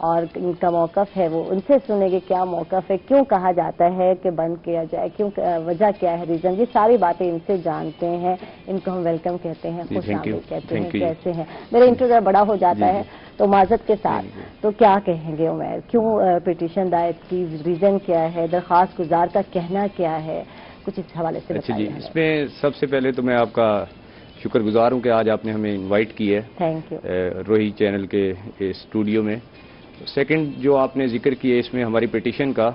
اور ان کا موقف ہے وہ ان سے سنیں گے کیا موقف ہے, کیوں کہا جاتا ہے کہ بند کیا جائے, کیوں, وجہ کیا ہے, ریزن, یہ ساری باتیں ان سے جانتے ہیں. ان کو ہم ویلکم کہتے ہیں, خوش آمدید کہتے ہیں. کیسے ہیں, میرا انٹرویو بڑا ہو جاتا ہے تو معذرت کے ساتھ, تو کیا کہیں گے عمیر, کیوں پٹیشن دائر کی, ریزن کیا ہے, درخواست گزار کا کہنا کیا ہے, کچھ اس حوالے سے بتائیے. جی, اس میں سب سے پہلے تو میں آپ کا شکر گزار ہوں کہ آج آپ نے ہمیں انوائٹ کی ہے تھینک یو روہی چینل کے اسٹوڈیو میں. سیکنڈ جو آپ نے ذکر کیا اس میں ہماری پٹیشن کا,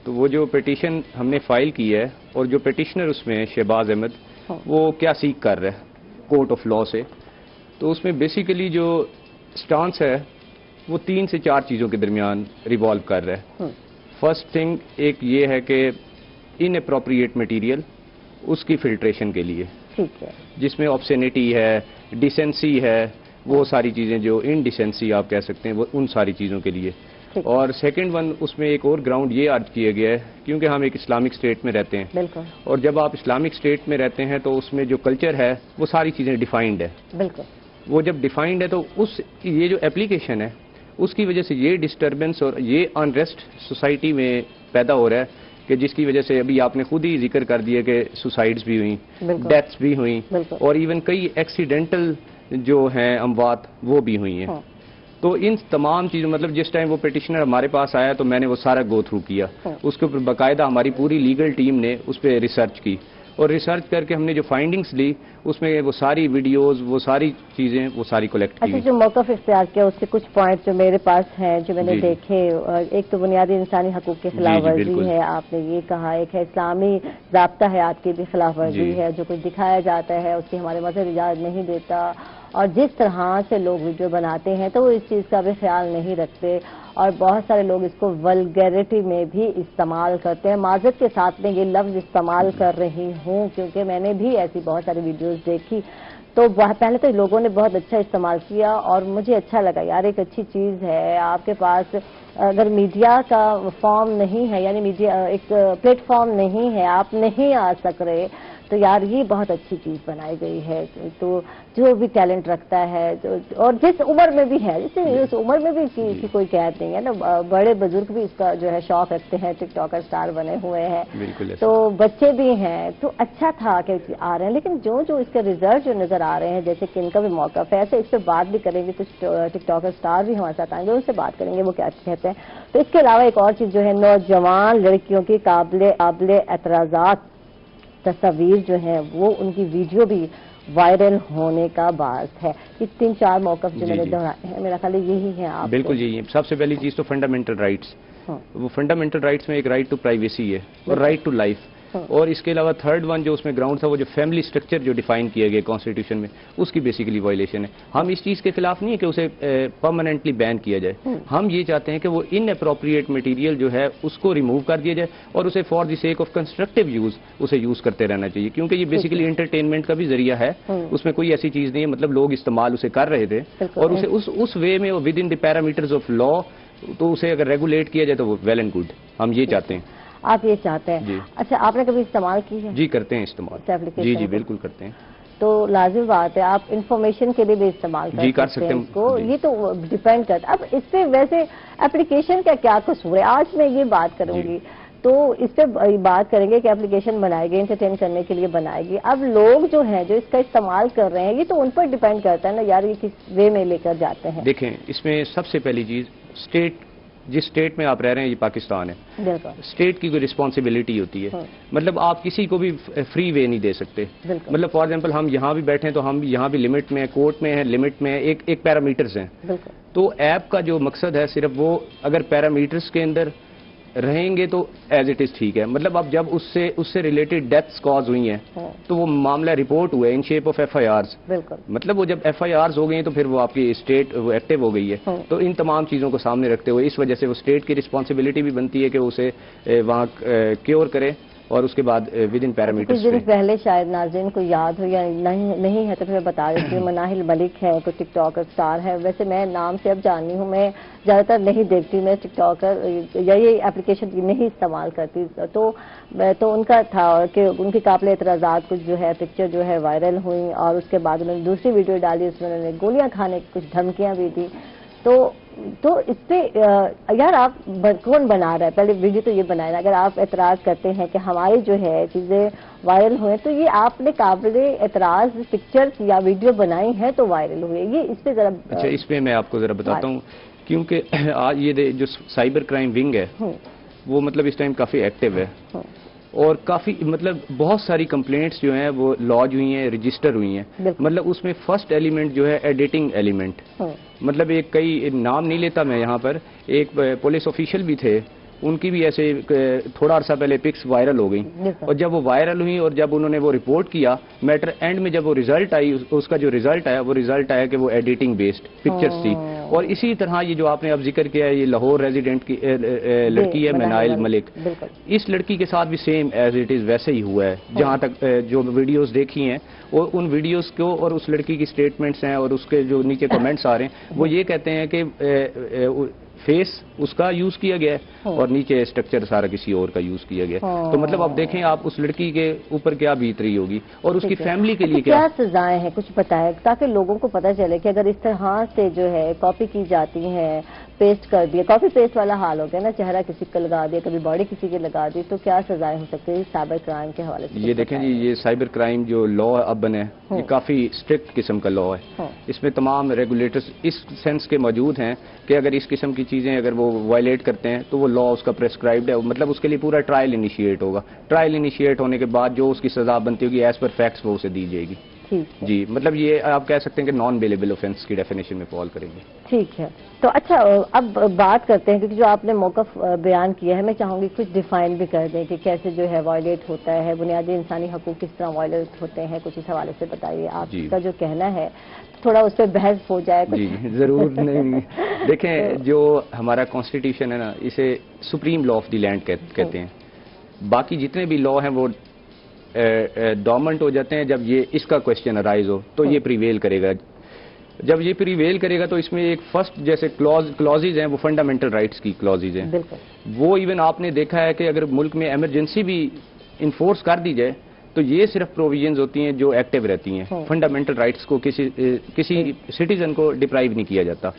تو وہ جو پٹیشن ہم نے فائل کی ہے اور جو پٹیشنر اس میں شہباز احمد, وہ کیا سیکھ کر رہا ہے کورٹ آف لا سے, تو اس میں بیسیکلی جو سٹانس ہے وہ 3 سے 4 چیزوں کے درمیان ریوالو کر رہا ہے. فرسٹ تھنگ ایک یہ ہے کہ ان اپروپریٹ مٹیریل اس کی فلٹریشن کے لیے, ٹھیک ہے, جس میں آبسینٹی ہے, ڈیسنسی ہے, وہ ساری چیزیں جو انڈیسنسی آپ کہہ سکتے ہیں, وہ ان ساری چیزوں کے لیے. اور سیکنڈ ون اس میں ایک اور گراؤنڈ یہ عرض کیا گیا ہے کیونکہ ہم ایک اسلامک اسٹیٹ میں رہتے ہیں, بالکل, اور جب آپ اسلامک اسٹیٹ میں رہتے ہیں تو اس میں جو کلچر ہے وہ ساری چیزیں ڈیفائنڈ ہے. بالکل, وہ جب ڈیفائنڈ ہے تو یہ جو اپلیکیشن ہے اس کی وجہ سے یہ ڈسٹربنس اور یہ انریسٹ سوسائٹی میں پیدا ہو رہا ہے کہ جس کی وجہ سے ابھی آپ نے خود ہی ذکر کر دیا کہ سوسائڈز بھی ہوئیں, ڈیتھس بھی ہوئیں, اور ایون کئی ایکسیڈنٹل جو ہیں اموات وہ بھی ہوئی ہیں. تو ان تمام چیزوں, مطلب جس ٹائم وہ پٹیشنر ہمارے پاس آیا تو میں نے وہ سارا گو تھرو کیا, اس کے اوپر باقاعدہ ہماری پوری لیگل ٹیم نے اس پہ ریسرچ کی, اور ریسرچ کر کے ہم نے جو فائنڈنگز لی اس میں وہ ساری ویڈیوز, وہ ساری چیزیں, وہ ساری کلیکٹ کی. اچھا, جو موقف اختیار کیا اس کے کچھ پوائنٹ جو میرے پاس ہیں, جو میں نے دیکھے, ایک تو بنیادی انسانی حقوق کی خلاف ورزی ہے, آپ نے یہ کہا, ایک ہے اسلامی ضابطہ حیات کی بھی خلاف ورزی ہے, جو کچھ دکھایا جاتا ہے اس کی ہمارے مذہب اجازت نہیں دیتا, اور جس طرح سے لوگ ویڈیو بناتے ہیں تو وہ اس چیز کا بھی خیال نہیں رکھتے, اور بہت سارے لوگ اس کو ولگیرٹی میں بھی استعمال کرتے ہیں. معذرت کے ساتھ میں یہ لفظ استعمال کر رہی ہوں کیونکہ میں نے بھی ایسی بہت ساری ویڈیوز دیکھی, تو پہلے تو لوگوں نے بہت اچھا استعمال کیا اور مجھے اچھا لگا, یار ایک اچھی چیز ہے, آپ کے پاس اگر میڈیا کا فارم نہیں ہے, یعنی میڈیا ایک پلیٹ فارم نہیں ہے, آپ نہیں آ سک رہے, تو یار یہ بہت اچھی چیز بنائی گئی ہے. تو جو بھی ٹیلنٹ رکھتا ہے اور جس عمر میں بھی ہے, جس اس عمر میں بھی کی کوئی قید نہیں ہے نا, بڑے بزرگ بھی اس کا جو ہے شوق رکھتے ہیں, ٹک ٹاکر سٹار بنے ہوئے ہیں, تو بچے بھی ہیں, تو اچھا تھا کہ آ رہے ہیں. لیکن جو اس کے ریزلٹ جو نظر آ رہے ہیں, جیسے کہ ان کا بھی موقف ہے, ایسے اس پہ بات بھی کریں گے, کچھ ٹک ٹاکر سٹار بھی ہمارے ساتھ آئیں گے, ان سے بات کریں گے وہ کیا کہتے ہیں. تو اس کے علاوہ ایک اور چیز جو ہے, نوجوان لڑکیوں کی قابل اعتراضات تصاویر جو ہیں وہ ان کی ویڈیو بھی وائرل ہونے کا باعث ہے. یہ 3-4 موقف جو میں نے دہرائے ہیں, میرا خیال یہی ہے. آپ بالکل جی, سب سے پہلی چیز تو فنڈامنٹل رائٹس, وہ فنڈامنٹل رائٹس میں ایک رائٹ ٹو پرائیویسی ہے اور رائٹ ٹو لائف, اور اس کے علاوہ تھرڈ ون جو اس میں گراؤنڈ تھا وہ جو فیملی سٹرکچر جو ڈیفائن کیا گیا کانسٹیٹیوشن میں, اس کی بیسیکلی وائلیشن ہے. ہم اس چیز کے خلاف نہیں ہے کہ اسے پرماننٹلی بین کیا جائے, ہم یہ چاہتے ہیں کہ وہ ان اپروپریٹ مٹیریل جو ہے اس کو ریموو کر دیا جائے اور اسے for the sake of constructive use اسے یوز کرتے رہنا چاہیے, کیونکہ یہ بیسیکلی انٹرٹینمنٹ کا بھی ذریعہ ہے, اس میں کوئی ایسی چیز نہیں ہے, مطلب لوگ استعمال اسے کر رہے تھے اور اسے اس وے میں with in the parameters of law, تو اسے اگر ریگولیٹ کیا جائے تو وہ ویل اینڈ گڈ, ہم یہ چاہتے ہیں. آپ یہ چاہتے ہیں. اچھا, آپ نے کبھی استعمال کی ہے؟ جی کرتے ہیں استعمال, جی بالکل کرتے ہیں. تو لازم بات ہے, آپ انفارمیشن کے لیے بھی استعمال کر سکتے ہیں اس کو, یہ تو ڈیپینڈ کرتا ہے. اب اس پہ ویسے اپلیکیشن کا کیا قصور ہے, آج میں یہ بات کروں گی, تو اس پہ بات کریں گے کہ اپلیکیشن بنائے گی, انٹرٹین کرنے کے لیے بنائے گی. اب لوگ جو ہیں جو اس کا استعمال کر رہے ہیں, یہ تو ان پر ڈیپینڈ کرتا ہے نا یار, یہ کس وے میں لے کر جاتے ہیں. دیکھیں, اس میں سب سے پہلی چیز اسٹیٹ, جس اسٹیٹ میں آپ رہ رہے ہیں یہ پاکستان ہے, اسٹیٹ کی کوئی رسپانسبلٹی ہوتی ہے, مطلب آپ کسی کو بھی فری وے نہیں دے سکتے. مطلب فار ایگزامپل ہم یہاں بھی بیٹھے ہیں تو ہم یہاں بھی لمٹ میں ہیں, کورٹ میں ہیں لمٹ میں ہیں, ایک پیرامیٹرز ہیں. تو ایپ کا جو مقصد ہے صرف وہ اگر پیرامیٹرز کے اندر رہیں گے تو ایز اٹ از ٹھیک ہے. مطلب اب جب اس سے ریلیٹڈ ڈیتھس کاز ہوئی ہیں تو وہ معاملہ رپورٹ ہوا ہے ان شیپ آف ایف آئی آرز. مطلب وہ جب ایف آئی آرز ہو گئی ہیں تو پھر وہ آپ کی اسٹیٹ وہ ایکٹیو ہو گئی ہے. تو ان تمام چیزوں کو سامنے رکھتے ہوئے اس وجہ سے وہ اسٹیٹ کی رسپانسبلٹی بھی بنتی ہے کہ اسے وہاں کیور کرے, اور اس کے بعد ود ان پیرامیٹرز. کچھ دن پہلے شاید ناظرین کو یاد ہو یا نہیں ہے تو پھر میں بتا دیتی ہوں, مناہل ملک ہے, کوئی ٹک ٹاکر اسٹار ہے, ویسے میں نام سے اب جاننی ہوں, میں زیادہ تر نہیں دیکھتی, میں ٹک ٹاکر یا یہ اپلیکیشن نہیں استعمال کرتی. تو ان کا تھا کہ ان کی قابل اعتراضات کچھ جو ہے پکچر جو ہے وائرل ہوئی, اور اس کے بعد انہوں نے دوسری ویڈیو ڈالی, اس میں انہوں نے گولیاں کھانے کی کچھ دھمکیاں بھی دی. تو تو اس پہ یار آپ کون بنا رہا ہے؟ پہلے ویڈیو تو یہ بنایا، اگر آپ اعتراض کرتے ہیں کہ ہماری جو ہے چیزیں وائرل ہوئے تو یہ آپ نے قابل اعتراض پکچرز یا ویڈیو بنائی ہیں تو وائرل ہوئے، یہ اس پہ ذرا اچھا اس پہ میں آپ کو ذرا بتاتا ہوں، کیونکہ آج یہ جو سائبر کرائم ونگ ہے وہ مطلب اس ٹائم کافی ایکٹیو ہے، اور کافی مطلب بہت ساری کمپلینٹس جو ہیں وہ لاج ہوئی ہیں، رجسٹر ہوئی ہیں. مطلب اس میں فرسٹ ایلیمنٹ جو ہے ایڈیٹنگ ایلیمنٹ، مطلب ایک کئی نام نہیں لیتا میں یہاں پر، ایک پولیس آفیشل بھی تھے، ان کی بھی ایسے تھوڑا عرصہ پہلے پکس وائرل ہو گئی، اور جب وہ وائرل ہوئی اور جب انہوں نے وہ رپورٹ کیا میٹر اینڈ میں جب وہ ریزلٹ آئی، اس کا جو ریزلٹ آیا وہ ریزلٹ آیا کہ وہ ایڈیٹنگ بیسڈ پکچرز تھی. اور اسی طرح یہ جو آپ نے اب ذکر کیا ہے، یہ لاہور ریزیڈنٹ کی لڑکی ہے منائل ملک، اس لڑکی کے ساتھ بھی سیم ایز اٹ از ویسے ہی ہوا ہے. جہاں تک جو ویڈیوز دیکھی ہیں اور ان ویڈیوز کو اور اس لڑکی کی سٹیٹمنٹس ہیں اور اس کے جو نیچے کمنٹس آ رہے ہیں وہ یہ کہتے ہیں کہ فیس اس کا یوز کیا گیا ہے اور نیچے اسٹرکچر سارا کسی اور کا یوز کیا گیا. تو مطلب اب دیکھیں آپ اس لڑکی کے اوپر کیا بیت رہی ہوگی اور اس کی فیملی کے لیے کیا سزائیں ہیں، کچھ بتائیں تاکہ لوگوں کو پتہ چلے کہ اگر اس طرح سے جو ہے کاپی کی جاتی ہے، پیسٹ کر دیا، کاپی پیسٹ والا حال ہو گیا نا، چہرہ کسی کا لگا دیا، کبھی باڈی کسی کے لگا دی، تو کیا سزائیں ہو سکتی ہے سائبر کرائم کے حوالے سے؟ یہ دیکھیں جی، یہ سائبر کرائم جو لا اب بنے یہ کافی اسٹرکٹ قسم کا لا ہے. اس میں تمام ریگولیٹرز اس سینس کے موجود ہیں کہ اگر اس قسم کی چیزیں اگر وہ وائلیٹ کرتے ہیں تو وہ لا اس کا پریسکرائبڈ ہے، مطلب اس کے لیے پورا ٹرائل انیشیٹ ہوگا. ٹرائل انیشیٹ ہونے کے بعد جو اس کی سزا بنتی ہوگی ایز پر فیکٹس وہ اسے دی جائے گی. جی مطلب یہ آپ کہہ سکتے ہیں کہ نان بیلیبل آفینس کی ڈیفینیشن میں فال کریں گے. ٹھیک ہے. تو اچھا اب بات کرتے ہیں کیونکہ جو آپ نے موقف بیان کیا ہے میں چاہوں گی کچھ ڈیفائن بھی کر دیں کہ کیسے جو ہے وائلیٹ ہوتا ہے، بنیادی انسانی حقوق کس طرح وائلیٹ ہوتے ہیں، کچھ اس حوالے سے بتائیے. آپ کا جو کہنا ہے تھوڑا اس پہ بحث ہو جائے. جی ضرور. نہیں دیکھیں جو ہمارا کانسٹیٹیوشن ہے نا اسے supreme law of the land کہتے ہیں. باقی جتنے بھی لا ہیں وہ ڈومنٹ ہو جاتے ہیں جب یہ اس کا کوشچن ارائز ہو تو یہ پریویل کرے گا. جب یہ پریویل کرے گا تو اس میں ایک فرسٹ جیسے کلازز ہیں وہ فنڈامنٹل رائٹس کی کلازز ہیں. وہ ایون آپ نے دیکھا ہے کہ اگر ملک میں ایمرجنسی بھی انفورس کر دی جائے تو یہ صرف پروویژنز ہوتی ہیں جو ایکٹیو رہتی ہیں. فنڈامنٹل رائٹس کو کسی سٹیزن کو ڈپرائیو نہیں کیا جاتا.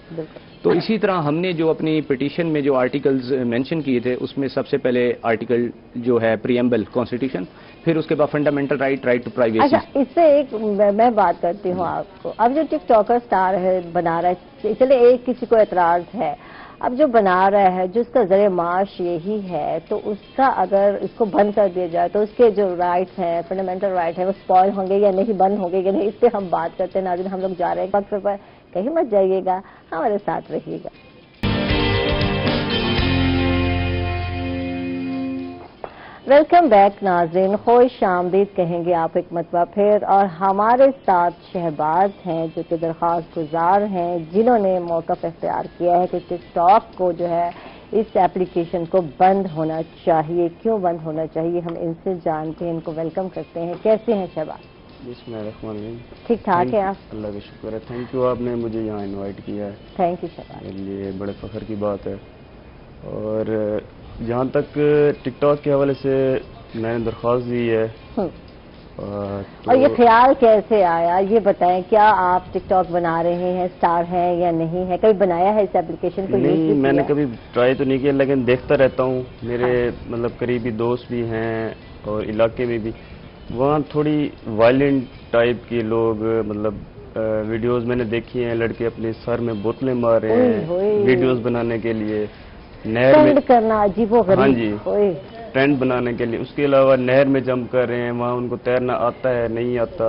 تو اسی طرح ہم نے جو اپنی پٹیشن میں جو آرٹیکلز مینشن کیے تھے اس میں سب سے پہلے آرٹیکل جو ہے پریمبل کانسٹیٹیوشن، پھر اس کے بعد فنڈامنٹل رائٹ ٹو پرائیویسی. اچھا اس سے ایک میں بات کرتی ہوں آپ کو. اب جو ٹک ٹاکر سٹار ہے بنا رہا ہے، چلے ایک کسی کو اعتراض ہے، اب جو بنا رہا ہے جس کا ذریعہ معاش یہی ہے تو اس کا اگر اس کو بند کر دیا جائے تو اس کے جو رائٹس ہیں فنڈامنٹل رائٹ ہیں وہ سپوائل ہوں گے یا نہیں، بند ہوں گے یا نہیں، اس پہ ہم بات کرتے ہیں. ناظرین ہم لوگ جا رہے ہیں وقت پر، کہیں مت جائیے گا، ہمارے ساتھ رہیے گا. ویلکم بیک ناظرین، خوش آمدید کہیں گے آپ ایک مرتبہ پھر. اور ہمارے ساتھ شہباز ہیں جو کہ درخواست گزار ہیں جنہوں نے موقف اختیار کیا ہے کہ ٹک ٹاک کو جو ہے اس ایپلیکیشن کو بند ہونا چاہیے. کیوں بند ہونا چاہیے ہم ان سے جانتے ہیں، ان کو ویلکم کرتے ہیں. کیسے ہیں شہباز؟ بسم اللہ الرحمن الرحیم. ٹھیک ٹھاک ہیں آپ؟ اللہ کا شکر ہے. تھینک یو، آپ نے مجھے یہاں انوائٹ کیا ہے. Thank you Shahbaz. میرے لیے بڑے فخر کی بات ہے. اور جہاں تک ٹک ٹاک کے حوالے سے میں نے درخواست دی ہے. اور یہ خیال کیسے آیا یہ بتائیں، کیا آپ ٹک ٹاک بنا رہے ہیں، اسٹار ہیں یا نہیں ہے؟ کبھی بنایا ہے اس ایپلیکیشن کو؟ نہیں میں نے کبھی ٹرائی تو نہیں کیا لیکن دیکھتا رہتا ہوں. میرے مطلب قریبی دوست بھی ہیں اور علاقے میں بھی وہاں تھوڑی وائلنٹ ٹائپ کے لوگ مطلب ویڈیوز میں نے دیکھی ہیں، لڑکے اپنے سر میں بوتلیں مار رہے ہیں ویڈیوز بنانے کے لیے، نہر میں کرنا عجیب و غریب. ہاں جی ٹرینڈ بنانے کے لیے. اس کے علاوہ نہر میں جمپ کر رہے ہیں، وہاں ان کو تیرنا آتا ہے نہیں آتا.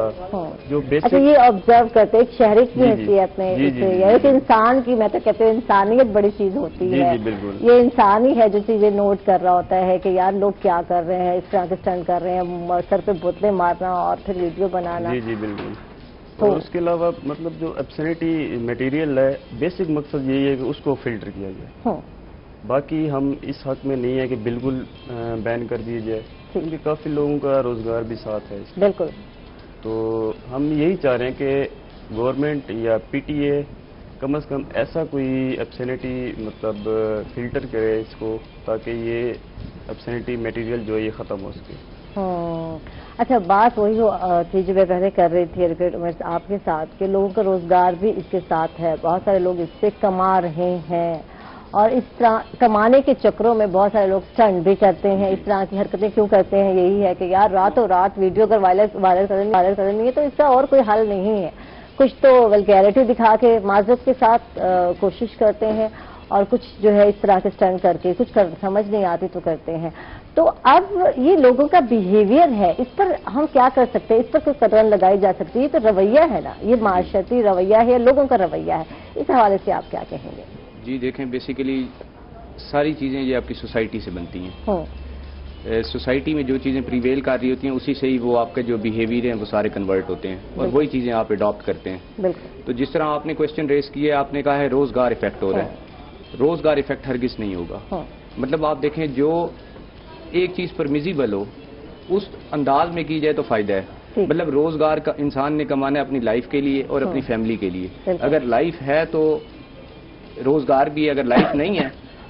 جو بیسک یہ آبزرو کرتے ایک شہری کی حیثیت میں ایک انسان کی، میں تو کہتے ہیں انسانیت بڑی چیز ہوتی ہے. بالکل یہ انسان ہی ہے جو چیزیں نوٹ کر رہا ہوتا ہے کہ یار لوگ کیا کر رہے ہیں، اس طرح کے اسٹنٹ کر رہے ہیں، سر پہ بوتلیں مارنا اور پھر ویڈیو بنانا. جی بالکل. اور اس کے علاوہ مطلب جو ابسینٹی میٹیریل ہے بیسک مقصد یہی ہے کہ اس کو فلٹر کیا جائے. باقی ہم اس حق میں نہیں ہے کہ بالکل بین کر دیے جائے کیونکہ کافی لوگوں کا روزگار بھی ساتھ ہے. بالکل. تو ہم یہی چاہ رہے ہیں کہ گورنمنٹ یا پی ٹی اے کم از کم ایسا کوئی ابسینٹی مطلب فلٹر کرے اس کو تاکہ یہ ابسینٹی میٹیریل جو ہے یہ ختم ہو سکے. اچھا، بات وہی تھی جو میں پہلے کر رہی تھی ایڈوکیٹ عمر آپ کے ساتھ کہ لوگوں کا روزگار بھی اس کے ساتھ ہے، بہت سارے لوگ اس سے کما رہے ہیں، اور اس طرح کمانے کے چکروں میں بہت سارے لوگ اسٹنٹ بھی کرتے ہیں. اس طرح کی حرکتیں کیوں کرتے ہیں؟ یہی ہے کہ یار راتوں رات ویڈیو اگر وائرل کرنی ہے تو اس کا اور کوئی حل نہیں ہے. کچھ تو ولگیرٹی دکھا کے معذرت کے ساتھ کوشش کرتے ہیں، اور کچھ جو ہے اس طرح کے اسٹنٹ کر کے کچھ سمجھ نہیں آتی تو کرتے ہیں. تو اب یہ لوگوں کا بیہیویئر ہے، اس پر ہم کیا کر سکتے ہیں؟ اس پر کوئی قدرن لگائی جا سکتی ہے؟ یہ تو رویہ ہے نا، یہ معاشرتی رویہ ہے، لوگوں کا رویہ ہے. اس حوالے سے آپ کیا کہیں گے؟ جی دیکھیں، بیسیکلی ساری چیزیں یہ آپ کی سوسائٹی سے بنتی ہیں. سوسائٹی میں جو چیزیں پریویل کر رہی ہوتی ہیں اسی سے ہی وہ آپ کے جو بیہیویئر ہیں وہ سارے کنورٹ ہوتے ہیں، اور وہی چیزیں آپ اڈاپٹ کرتے ہیں. تو جس طرح آپ نے کوشچن ریز کیا، آپ نے کہا ہے روزگار افیکٹ ہو رہا ہے. روزگار افیکٹ ہرگز نہیں ہوگا. مطلب آپ دیکھیں، جو ایک چیز پرمیزیبل ہو اس انداز میں کی جائے تو فائدہ ہے. مطلب روزگار کا انسان نے کمانا ہے اپنی لائف کے لیے اور اپنی فیملی کے لیے. اگر لائف ہے تو روزگار بھی ہے، اگر لائف نہیں ہے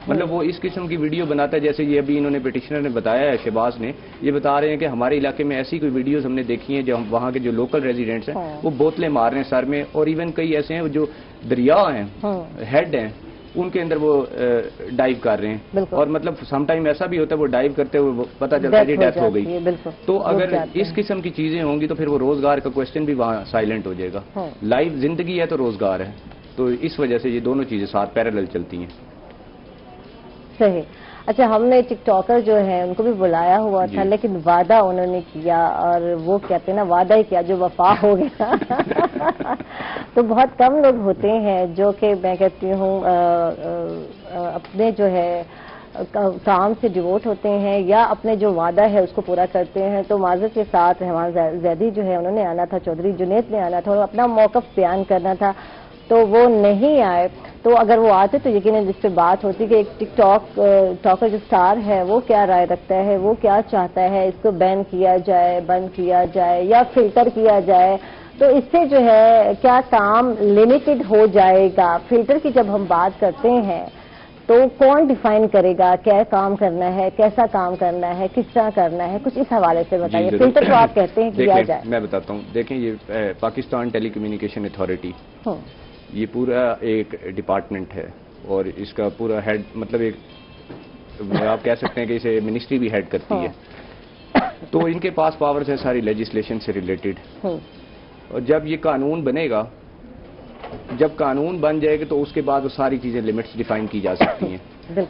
مطلب وہ اس قسم کی ویڈیو بناتا ہے جیسے یہ ابھی انہوں نے پٹیشنر نے بتایا ہے، شہباز نے یہ بتا رہے ہیں کہ ہمارے علاقے میں ایسی کوئی ویڈیوز ہم نے دیکھی ہیں جو وہاں کے جو لوکل ریزیڈنٹس ہیں وہ بوتلیں مار رہے ہیں سر میں، اور ایون کئی ایسے ہیں جو دریا ہیں، ہیڈ ہیں، ان کے اندر وہ ڈائیو کر رہے ہیں. اور مطلب سم ٹائم ایسا بھی ہوتا ہے وہ ڈائیو کرتے ہوئے پتہ چلتا ہے کہ ڈیتھ ہو گئی. تو اگر اس قسم کی چیزیں ہوں گی تو پھر وہ روزگار کا کوشچن بھی وہاں سائلنٹ ہو جائے گا. لائف زندگی ہے تو روزگار ہے، تو اس وجہ سے یہ دونوں چیزیں ساتھ پیرالل چلتی ہیں. صحیح. اچھا، ہم نے ٹک ٹاکر جو ہیں ان کو بھی بلایا ہوا تھا، لیکن وعدہ انہوں نے کیا، اور وہ کہتے ہیں نا وعدہ ہی کیا جو وفا ہو گیا. تو بہت کم لوگ ہوتے ہیں جو کہ میں کہتی ہوں اپنے جو ہے کام سے ڈیووٹ ہوتے ہیں یا اپنے جو وعدہ ہے اس کو پورا کرتے ہیں. تو معذرت کے ساتھ رحمان زیدی جو ہے انہوں نے آنا تھا، چودھری جنید نے آنا تھا اور اپنا موقف بیان کرنا تھا، تو وہ نہیں آئے. تو اگر وہ آتے تو یقیناً جس پہ بات ہوتی کہ ایک ٹک ٹاکر جو اسٹار ہے وہ کیا رائے رکھتا ہے، وہ کیا چاہتا ہے، اس کو بین کیا جائے، بند کیا جائے یا فلٹر کیا جائے. تو اس سے جو ہے کیا کام لمیٹڈ ہو جائے گا. فلٹر کی جب ہم بات کرتے ہیں تو کون ڈیفائن کرے گا کیا کام کرنا ہے، کیسا کام کرنا ہے، کس طرح کرنا ہے؟ کچھ اس حوالے سے بتائیے. فلٹر تو آپ کہتے ہیں کیا جائے. میں بتاتا ہوں. دیکھیں، یہ پاکستان ٹیلی کمیونیکیشن اتھارٹی یہ پورا ایک ڈپارٹمنٹ ہے، اور اس کا پورا ہیڈ مطلب ایک آپ کہہ سکتے ہیں کہ اسے منسٹری بھی ہیڈ کرتی ہے. تو ان کے پاس پاورز ہیں ساری لیجسلیشن سے ریلیٹڈ. اور جب یہ قانون بنے گا، جب قانون بن جائے گا تو اس کے بعد وہ ساری چیزیں لمٹس ڈیفائن کی جا سکتی ہیں.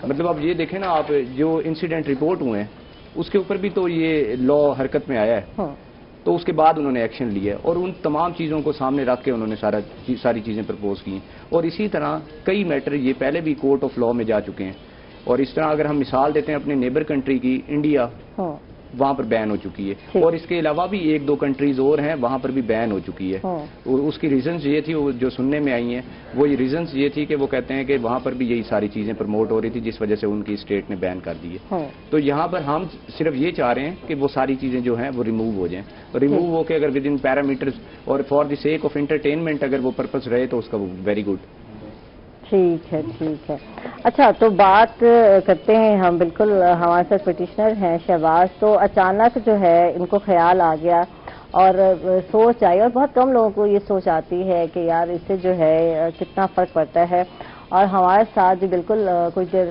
مطلب اب یہ دیکھیں نا آپ، جو انسیڈنٹ رپورٹ ہوئے ہیں اس کے اوپر بھی تو یہ لا حرکت میں آیا ہے، تو اس کے بعد انہوں نے ایکشن لیا اور ان تمام چیزوں کو سامنے رکھ کے انہوں نے ساری چیزیں پرپوز کی. اور اسی طرح کئی میٹر یہ پہلے بھی کورٹ آف لا میں جا چکے ہیں. اور اس طرح اگر ہم مثال دیتے ہیں اپنے نیبر کنٹری کی، انڈیا، وہاں پر بین ہو چکی ہے. اور اس کے علاوہ بھی ایک دو کنٹریز اور ہیں وہاں پر بھی بین ہو چکی ہے. اس کی ریزنز یہ تھی، جو سننے میں آئی ہیں وہ یہ ریزنز یہ تھی کہ وہ کہتے ہیں کہ وہاں پر بھی یہی ساری چیزیں پروموٹ ہو رہی تھی جس وجہ سے ان کی اسٹیٹ نے بین کر دی ہے. تو یہاں پر ہم صرف یہ چاہ رہے ہیں کہ وہ ساری چیزیں جو ہیں وہ ریموو ہو جائیں، ریموو ہو کے اگر ود ان پیرامیٹرز اور for the sake of entertainment اگر وہ پرپز رہے تو اس کا وہ ویری گڈ. ٹھیک ہے، ٹھیک ہے. اچھا، تو بات کرتے ہیں ہم، بالکل ہمارے ساتھ پٹیشنر ہیں شہباز. تو اچانک جو ہے ان کو خیال آ گیا اور سوچ آئی، اور بہت کم لوگوں کو یہ سوچ آتی ہے کہ یار اس سے جو ہے کتنا فرق پڑتا ہے. اور ہمارے ساتھ جو بالکل کچھ دیر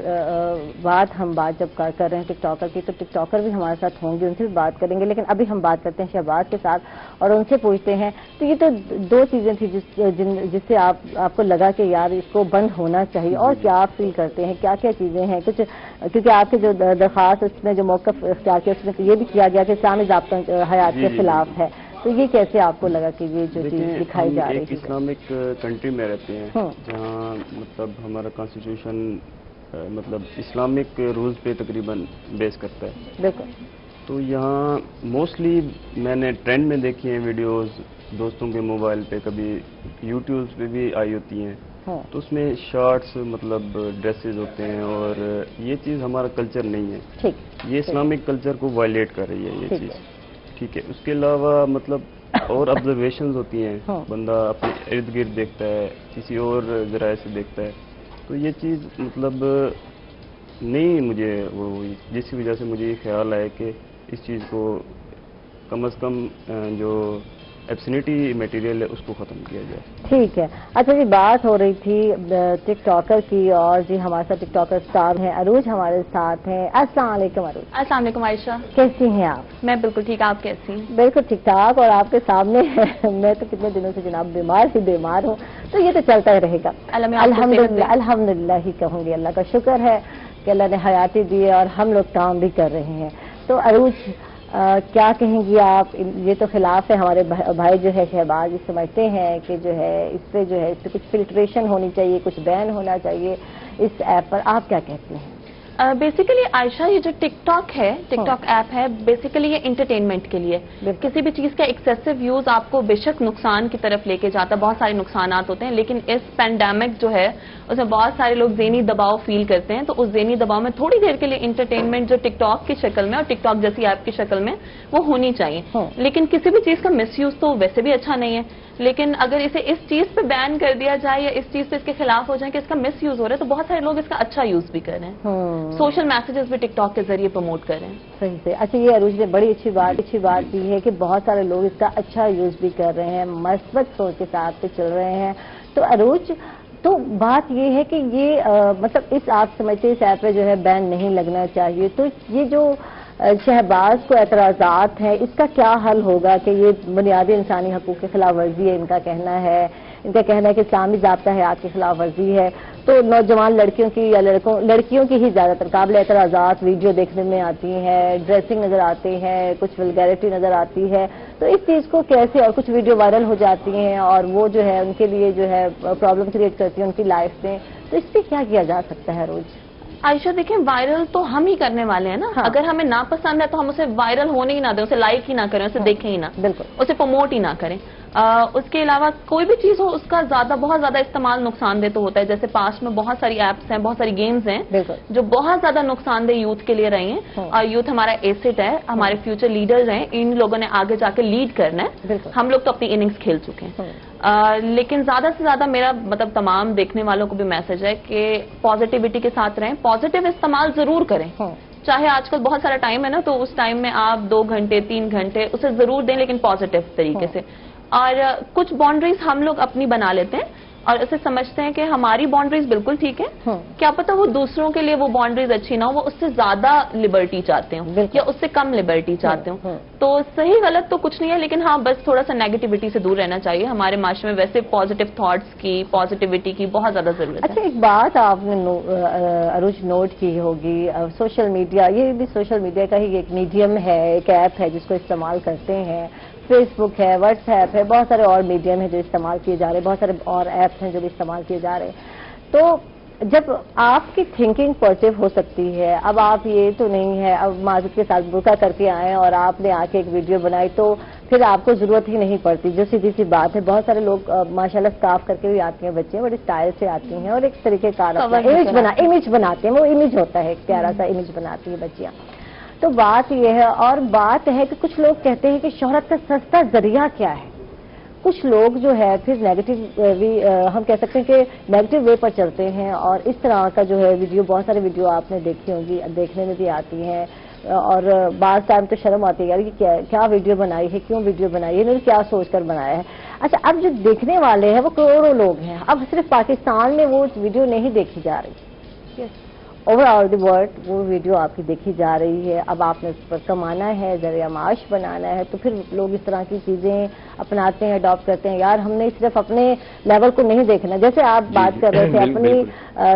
بعد ہم بات جب کر رہے ہیں ٹک ٹاکر کی، تو ٹک ٹاکر بھی ہمارے ساتھ ہوں گے، ان سے بھی بات کریں گے. لیکن ابھی ہم بات کرتے ہیں شہباز کے ساتھ اور ان سے پوچھتے ہیں. تو یہ تو دو چیزیں تھیں جس سے آپ کو لگا کہ یار اس کو بند ہونا چاہیے، اور کیا آپ فیل کرتے ہیں، کیا کیا چیزیں ہیں کچھ؟ کیونکہ آپ کے جو درخواست اس میں جو موقف اختیار کیا اس میں یہ بھی کیا گیا کہ اسلامی ضابطۂ حیات کے خلاف ہے. تو یہ کیسے آپ کو لگا کہ یہ جو چیز دکھائی جا رہی ہے؟ ایک اسلامک کنٹری میں رہتے ہیں جہاں مطلب ہمارا کانسٹیٹیوشن مطلب اسلامک رولز پہ تقریباً بیس کرتا ہے. بالکل. تو یہاں موسٹلی میں نے ٹرینڈ میں دیکھی ہیں ویڈیوز دوستوں کے موبائل پہ، کبھی یوٹیوبز پہ بھی آئی ہوتی ہیں. تو اس میں شارٹس مطلب ڈریسز ہوتے ہیں، اور یہ چیز ہمارا کلچر نہیں ہے. یہ اسلامک کلچر کو وائلیٹ کر رہی ہے یہ چیز. ٹھیک ہے. اس کے علاوہ مطلب اور آبزرویشنز ہوتی ہیں، بندہ اپنے ارد گرد دیکھتا ہے، کسی اور ذرائع سے دیکھتا ہے. تو یہ چیز مطلب نہیں، مجھے وہ جس کی وجہ سے مجھے یہ خیال آیا کہ اس چیز کو کم از کم جو ایبسینٹی میٹیریل ہے اس کو ختم کیا جائے. ٹھیک ہے. اچھا جی، بات ہو رہی تھی ٹک ٹاکر کی، اور جی ہمارے ساتھ ٹک ٹاکر اسٹار ہیں عروج ہمارے ساتھ ہیں. السلام علیکم عروج. السلام علیکم عائشہ. کیسی ہیں آپ؟ میں بالکل ٹھیک. آپ کیسی ہیں؟ بالکل ٹھیک ٹھاک. اور آپ کے سامنے میں تو کتنے دنوں سے جناب بیمار ہوں، تو یہ تو چلتا ہی رہے گا. الحمدللہ ہی کہوں گی. اللہ کا شکر ہے کہ اللہ نے حیاتی دی ہے اور ہم لوگ کام بھی کر رہے ہیں. تو عروج کیا کہیں گی آپ؟ یہ تو خلاف ہے، ہمارے بھائی جو ہے شہباز یہ سمجھتے ہیں کہ جو ہے اس پہ کچھ فلٹریشن ہونی چاہیے، کچھ بین ہونا چاہیے اس ایپ پر. آپ کیا کہتے ہیں؟ بیسیکلی عائشہ یہ جو ٹک ٹاک ہے، ٹک ٹاک ایپ ہے، بیسیکلی یہ انٹرٹینمنٹ کے لیے. کسی بھی چیز کا ایکسیسو یوز آپ کو بے شک نقصان کی طرف لے کے جاتا ہے، بہت سارے نقصانات ہوتے ہیں، لیکن اس پینڈیمک جو ہے اس میں بہت سارے لوگ ذہنی دباؤ فیل کرتے ہیں. تو اس ذہنی دباؤ میں تھوڑی دیر کے لیے انٹرٹینمنٹ جو ٹک ٹاک کی شکل میں اور ٹک ٹاک جیسی ایپ کی شکل میں وہ ہونی چاہیے. لیکن کسی بھی چیز کا مس یوز تو ویسے بھی اچھا نہیں ہے، لیکن اگر اسے اس چیز پہ بین کر دیا جائے یا اس چیز پہ اس کے خلاف ہو جائے کہ اس کا مس یوز ہو رہا ہے، تو بہت سارے لوگ اس کا اچھا یوز بھی کر رہے ہیں، سوشل میسیجز بھی ٹک ٹاک کے ذریعے پروموٹ کر رہے ہیں. صحیح سے. اچھا، یہ عروج نے بڑی اچھی بات کی ہے کہ بہت سارے لوگ اس کا اچھا یوز بھی کر رہے ہیں، مثبت سوچ کے ساتھ پہ چل رہے ہیں. تو عروج، تو بات یہ ہے کہ یہ مطلب اس آپ سمجھتے اس ایپ پہ جو ہے بین نہیں لگنا چاہیے. تو یہ جو شہباز کو اعتراضات ہیں اس کا کیا حل ہوگا کہ یہ بنیادی انسانی حقوق کی خلاف ورزی ہے؟ ان کا کہنا ہے کہ اسلامی ضابطہ حیات کی خلاف ورزی ہے. تو نوجوان لڑکیوں کی یا لڑکیوں کی ہی زیادہ تر قابل اعتراضات ویڈیو دیکھنے میں آتی ہیں، ڈریسنگ نظر آتے ہیں، کچھ ولگیرٹی نظر آتی ہے. تو اس چیز کو کیسے، اور کچھ ویڈیو وائرل ہو جاتی ہیں اور وہ جو ہے ان کے لیے جو ہے پرابلم کریٹ کرتی ہیں ان کی لائف میں، تو اس پہ کیا کیا جا سکتا ہے روز؟ عائشہ دیکھیں، وائرل تو ہم ہی کرنے والے ہیں نا. اگر ہمیں ناپسند ہے تو ہم اسے وائرل ہونے ہی نہ دیں، اسے لائک ہی نہ کریں، اسے دیکھیں ہی نہ، بالکل اسے پروموٹ ہی نہ کریں. اس کے علاوہ کوئی بھی چیز ہو اس کا بہت زیادہ استعمال نقصان دہ تو ہوتا ہے. جیسے پاسٹ میں بہت ساری ایپس ہیں، بہت ساری گیمز ہیں جو بہت زیادہ نقصان دہ یوتھ کے لیے رہی ہیں. اور یوتھ ہمارا ایسٹ ہے، ہمارے فیوچر لیڈرز ہیں، ان لوگوں نے آگے جا کے لیڈ کرنا ہے. ہم لوگ تو اپنی اننگز کھیل چکے ہیں. لیکن زیادہ سے زیادہ میرا مطلب تمام دیکھنے والوں کو بھی میسج ہے کہ پازیٹیوٹی کے ساتھ رہیں، پازیٹیو استعمال ضرور کریں. چاہے آج کل بہت سارا ٹائم ہے نا، تو اس ٹائم میں آپ 2 گھنٹے 3 گھنٹے اسے ضرور دیں، لیکن پازیٹیو طریقے سے. اور کچھ باؤنڈریز ہم لوگ اپنی بنا لیتے ہیں اور اسے سمجھتے ہیں کہ ہماری باؤنڈریز بالکل ٹھیک ہے. کیا پتا وہ دوسروں کے لیے وہ باؤنڈریز اچھی نہ ہو، وہ اس سے زیادہ لبرٹی چاہتے ہوں یا اس سے کم لبرٹی چاہتے ہوں. تو صحیح غلط تو کچھ نہیں ہے، لیکن ہاں بس تھوڑا سا نیگیٹیوٹی سے دور رہنا چاہیے. ہمارے معاشرے میں ویسے پازیٹیو تھاٹس کی، پازیٹیوٹی کی بہت زیادہ ضرورت ہے. اچھا، ایک بات آپ نے عروج نوٹ کی ہوگی، سوشل میڈیا، یہ بھی سوشل میڈیا کا ہی ایک میڈیم ہے، ایک ایپ ہے جس کو استعمال کرتے ہیں. فیس بک ہے، واٹس ایپ ہے، بہت سارے اور میڈیم ہیں جو استعمال کیے جا رہے ہیں، بہت سارے اور ایپس ہیں جو بھی استعمال کیے جا رہے ہیں. تو جب آپ کی تھنکنگ پازیٹیو ہو سکتی ہے، اب آپ یہ تو نہیں ہے اب معذرت کے ساتھ برقع کر کے آئیں اور آپ نے آ کے ایک ویڈیو بنائی تو پھر آپ کو ضرورت ہی نہیں پڑتی. جو سیدھی سی بات ہے، بہت سارے لوگ ماشاءاللہ اسکارف کر کے بھی آتی ہیں بچے، بڑے اسٹائل سے آتی ہیں اور ایک طریقے کار امیج بناتے ہیں. وہ امیج ہوتا ہے، ایک پیارا سا امیج بناتی ہیں بچیاں. تو بات یہ ہے، اور بات ہے کہ کچھ لوگ کہتے ہیں کہ شہرت کا سستا ذریعہ کیا ہے. کچھ لوگ جو ہے پھر نیگیٹو ہم کہہ سکتے ہیں کہ نیگیٹو وے پر چلتے ہیں اور اس طرح کا جو ہے ویڈیو، بہت سارے ویڈیو آپ نے دیکھی ہوں گی، دیکھنے میں بھی آتی ہیں اور بعض ٹائم تو شرم آتی ہے یار کہ کیا ویڈیو بنائی ہے، کیوں ویڈیو بنائی ہے، انہوں نے کیا سوچ کر بنایا ہے. اچھا، اب جو دیکھنے والے ہیں وہ کروڑوں لوگ ہیں. اب صرف پاکستان میں وہ ویڈیو نہیں دیکھی جا رہی، اوور آل دی ورلڈ وہ ویڈیو آپ کی دیکھی جا رہی ہے. اب آپ نے اس پر کمانا ہے، ذریعہ معاش بنانا ہے، تو پھر لوگ اس طرح کی چیزیں اپناتے ہیں، اڈاپٹ کرتے ہیں. یار ہم نے صرف اپنے لیول کو نہیں دیکھنا، جیسے آپ بات کر رہے تھے اپنی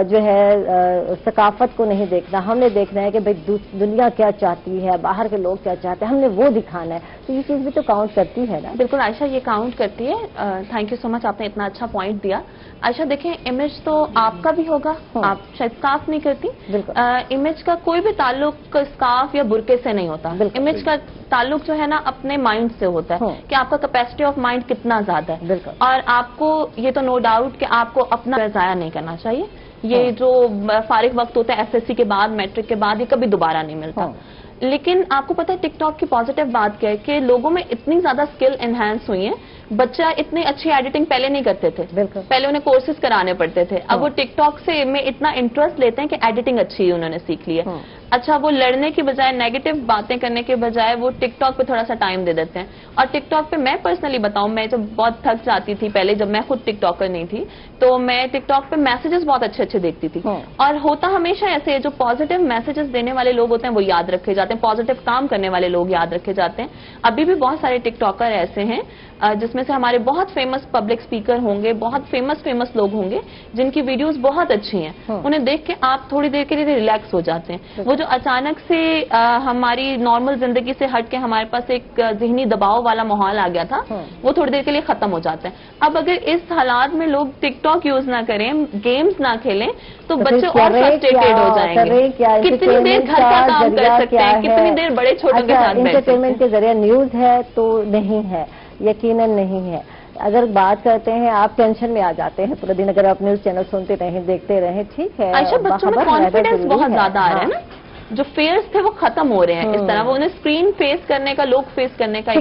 جو ہے ثقافت کو نہیں دیکھنا، ہم نے دیکھنا ہے کہ بھائی دنیا کیا چاہتی ہے، باہر کے لوگ کیا چاہتے ہیں، ہم نے وہ دکھانا ہے. تو یہ چیز بھی تو کاؤنٹ کرتی ہے نا. بالکل عائشہ، یہ کاؤنٹ کرتی ہے. تھینک یو سو مچ، آپ نے اتنا اچھا پوائنٹ دیا. عائشہ دیکھیں، امیج تو آپ کا بھی ہوگا، آپ شاید اسکارف نہیں کرتی. امیج کا کوئی بھی تعلق اسکارف یا برقعے سے نہیں ہوتا. امیج کا تعلق جو ہے نا اپنے مائنڈ سے ہوتا ہے کہ آپ کا کیپیسٹی آف مائنڈ کتنا زیادہ ہے. اور آپ کو یہ تو نو ڈاؤٹ کہ آپ کو اپنا ضائع نہیں کرنا چاہیے. یہ جو فارغ وقت ہوتا ہے ایس ایس سی کے بعد، میٹرک کے بعد، یہ کبھی دوبارہ نہیں ملتا. لیکن آپ کو پتا ہے ٹک ٹاک کی پازیٹیو بات کیا ہے کہ لوگوں میں اتنی زیادہ اسکل انہینس ہوئی ہیں. بچہ اتنی اچھی ایڈیٹنگ پہلے نہیں کرتے تھے, پہلے انہیں کورسز کرانے پڑتے تھے, اب وہ ٹک ٹاک سے میں اتنا انٹرسٹ لیتے ہیں کہ ایڈیٹنگ اچھی انہوں نے سیکھ لی ہے. اچھا, وہ لڑنے کی بجائے نیگیٹو باتیں کرنے کے بجائے وہ ٹک ٹاک پہ تھوڑا سا ٹائم دے دیتے ہیں. اور ٹک ٹاک پہ میں پرسنلی بتاؤں, میں جب بہت تھک جاتی تھی پہلے, جب میں خود ٹک ٹاکر نہیں تھی, تو میں ٹک ٹاک پہ میسیجز بہت اچھے اچھے دیکھتی تھی. اور ہوتا ہمیشہ ایسے, جو پازیٹیو میسیجز دینے والے لوگ ہوتے ہیں وہ یاد رکھے جاتے ہیں, پازیٹیو کام کرنے والے لوگ یاد رکھے جاتے ہیں. ابھی بھی بہت سارے ٹک ٹاکر ایسے ہیں جس میں سے ہمارے بہت فیمس پبلک اسپیکر ہوں گے, بہت فیمس لوگ ہوں گے جن کی ویڈیوز بہت اچھی ہیں. انہیں دیکھ کے آپ تھوڑی دیر کے لیے ریلیکس ہو جاتے ہیں. وہ جو اچانک سے ہماری نارمل زندگی سے ہٹ کے ہمارے پاس ایک ذہنی دباؤ والا ماحول آ گیا تھا, وہ تھوڑی دیر کے لیے ختم ہو جاتا ہے. اب اگر اس حالات میں لوگ ٹک ٹاک یوز نہ کریں, گیمز نہ کھیلیں, تو بچے اور فرسٹریٹڈ ہو جائیں گے. کتنی دیر گھر کا کام کر سکتے ہیں, کتنی دیر بڑے چھوٹوں کے ساتھ بیٹھ سکتے ہیں. انٹرٹینمنٹ کے ذریعہ نیوز ہے تو نہیں ہے, یقیناً نہیں ہے. اگر بات کرتے ہیں آپ ٹینشن میں آ جاتے ہیں پورے دن, اگر آپ نیوز چینل سنتے رہیں, دیکھتے رہیں, ٹھیک ہے. عائشہ, بچوں میں کانفیڈنس بہت زیادہ آ رہا ہے نا, جو فیئرس تھے وہ ختم ہو رہے ہیں. اس طرح وہ انہیں اسکرین فیس کرنے کا, لوگ فیس کرنے کا.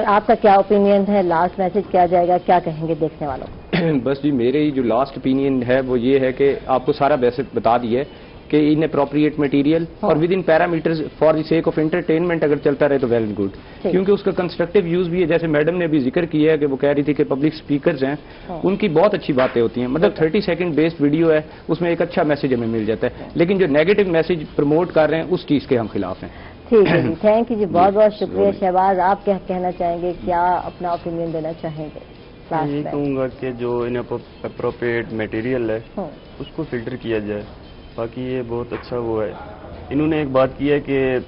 آپ کا کیا اوپینین ہے, لاسٹ میسج کیا جائے گا, کیا کہیں گے دیکھنے والوں کو؟ بس جی, میرے جو لاسٹ اوپینین ہے وہ یہ ہے کہ آپ کو سارا بیسک بتا دیا ہے کہ ان اپروپریٹ مٹیریل اور with in parameters for the sake of entertainment اگر چلتا رہے تو ویل اینڈ گڈ, کیونکہ اس کا کنسٹرکٹیو یوز بھی ہے. جیسے میڈم نے ابھی ذکر کیا ہے کہ وہ کہہ رہی تھی کہ پبلک اسپیکرز ہیں, ان کی بہت اچھی باتیں ہوتی ہیں. مطلب 30 سیکنڈ بیسڈ ویڈیو ہے, اس میں ایک اچھا میسج ہمیں مل جاتا ہے. لیکن جو نیگیٹو میسج پروموٹ کر رہے ہیں اس چیز کے ہم خلاف ہیں. ٹھیک ہے جی, تھینک یو جی, بہت بہت شکریہ. شہباز, آپ کیا کہنا چاہیں گے, کیا اپنا اوپینین دینا چاہیں گے؟ میں یہ کہوں گا کہ جو ان اپروپریٹ مٹیریل ہے اس کو فلٹر کیا جائے. باقی یہ بہت اچھا وہ ہے. انہوں نے ایک بات کی ہے کہ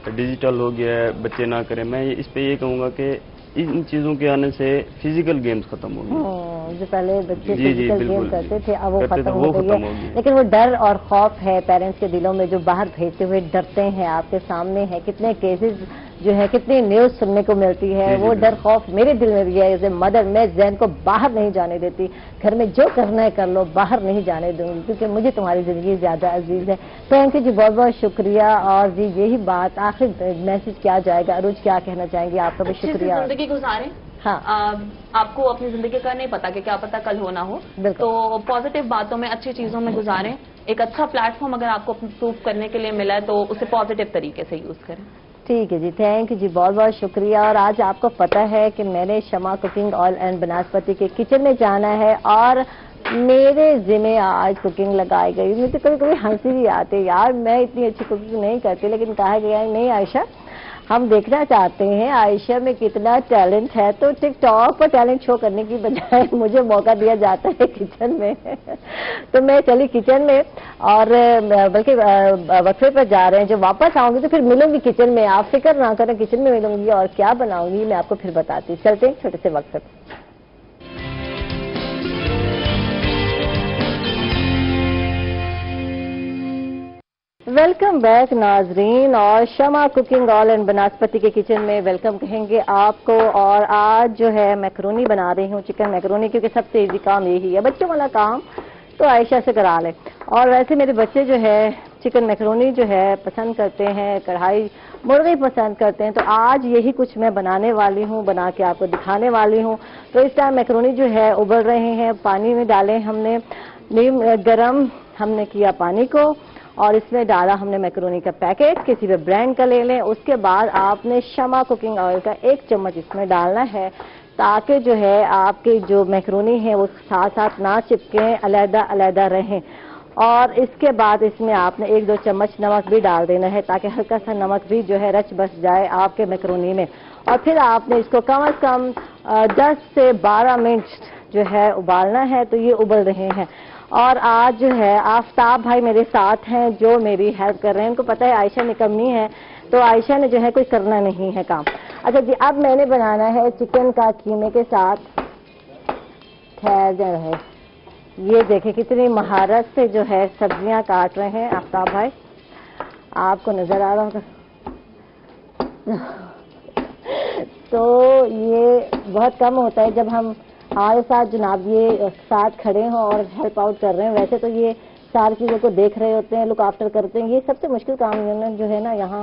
ڈیجیٹل ہو گیا ہے, بچے نہ کریں. میں اس پہ یہ کہوں گا کہ ان چیزوں کے آنے سے فزیکل گیمز ختم ہو گئے. جو پہلے بچے فزیکل گیم کرتے تھے اب وہ ختم ہو گئی ہے. لیکن وہ ڈر اور خوف ہے پیرنٹس کے دلوں میں, جو باہر بھیجتے ہوئے ڈرتے ہیں. آپ کے سامنے ہے کتنے کیسز جو ہے, کتنی نیوز سننے کو ملتی ہے. وہ ڈر خوف میرے دل میں بھی ہے. ایز اے مدر میں ذہن کو باہر نہیں جانے دیتی. گھر میں جو کرنا ہے کر لو, باہر نہیں جانے دوں گی, کیونکہ مجھے تمہاری زندگی زیادہ عزیز ہے. تھینک یو جی, بہت بہت شکریہ. اور جی یہی بات, آخر میسج کیا جائے گا, عروج کیا کہنا چاہیں گے؟ آپ کا بھی شکریہ. زندگی گزاریں. ہاں, آپ کو اپنی زندگی کا نہیں پتا کہ کیا پتا کل ہو نہ ہو, تو پازیٹیو باتوں میں, اچھی چیزوں میں گزاریں. ایک اچھا پلیٹ فارم اگر آپ کو پروف کرنے کے لیے ملا ہے تو اسے پازیٹیو طریقے سے یوز کریں. ٹھیک ہے جی, تھینک یو جی, بہت بہت شکریہ. اور آج آپ کو پتہ ہے کہ میں نے شمع کوکنگ آئل اینڈ بناسپتی کے کچن میں جانا ہے, اور میرے ذمہ آج کوکنگ لگائی گئی. مجھے کبھی کبھی ہنسی بھی آتی ہے, یار میں اتنی اچھی کوکنگ نہیں کرتی, لیکن کہا گیا ہے نہیں عائشہ, ہم دیکھنا چاہتے ہیں عائشہ میں کتنا ٹیلنٹ ہے. تو ٹک ٹاک پر ٹیلنٹ شو کرنے کی بجائے مجھے موقع دیا جاتا ہے کچن میں. تو میں چلی کچن میں, اور بلکہ وقفے پر جا رہے ہیں. جب واپس آؤں گی تو پھر ملوں گی کچن میں. آپ فکر نہ کریں, کچن میں ملوں گی, اور کیا بناؤں گی میں آپ کو پھر بتاتی ہوں. چلتے ہیں چھوٹے سے وقفے پر. ویلکم بیک ناظرین, اور شمع کوکنگ آئل اینڈ بناسپتی کے کچن میں ویلکم کہیں گے آپ کو. اور آج جو ہے میکرونی بنا رہی ہوں, چکن میکرونی, کیونکہ سب سے ایزی کام یہی ہے. بچوں والا کام تو عائشہ سے کرا لیں. اور ویسے میرے بچے جو ہے چکن میکرونی جو ہے پسند کرتے ہیں, کڑھائی مرغی پسند کرتے ہیں. تو آج یہی کچھ میں بنانے والی ہوں, بنا کے آپ کو دکھانے والی ہوں. تو اس ٹائم میکرونی جو ہے ابل رہے ہیں, پانی میں ڈالیں ہم نے, گرم ہم نے کیا پانی کو, اور اس میں ڈالا ہم نے میکرونی کا پیکٹ, کسی بھی برانڈ کا لے لیں. اس کے بعد آپ نے شمع کوکنگ آئل کا 1 چمچ اس میں ڈالنا ہے, تاکہ جو ہے آپ کی جو میکرونی ہے وہ ساتھ ساتھ نہ چپکیں, علیحدہ علیحدہ رہیں. اور اس کے بعد اس میں آپ نے 1-2 چمچ نمک بھی ڈال دینا ہے, تاکہ ہلکا سا نمک بھی جو ہے رچ بس جائے آپ کے میکرونی میں. اور پھر آپ نے اس کو کم از کم 10 سے 12 منٹ جو ہے ابالنا ہے. تو یہ ابل رہے ہیں. اور آج جو ہے آفتاب بھائی میرے ساتھ ہیں, جو میری ہیلپ کر رہے ہیں. ان کو پتہ ہے عائشہ نکمی ہے, تو عائشہ نے جو ہے کوئی کرنا نہیں ہے کام. اچھا جی, اب میں نے بنانا ہے چکن کا قیمے کے ساتھ. ٹھہر جائے, یہ دیکھیں کتنی مہارت سے جو ہے سبزیاں کاٹ رہے ہیں آفتاب بھائی, آپ کو نظر آ رہا ہوگا. تو یہ بہت کم ہوتا ہے جب ہم ہمارے ساتھ جناب یہ ساتھ کھڑے ہوں اور ہیلپ آؤٹ کر رہے ہیں. ویسے تو یہ ساری چیزوں کو دیکھ رہے ہوتے ہیں, لک آفٹر کرتے ہیں. یہ سب سے مشکل کام جو ہے نا یہاں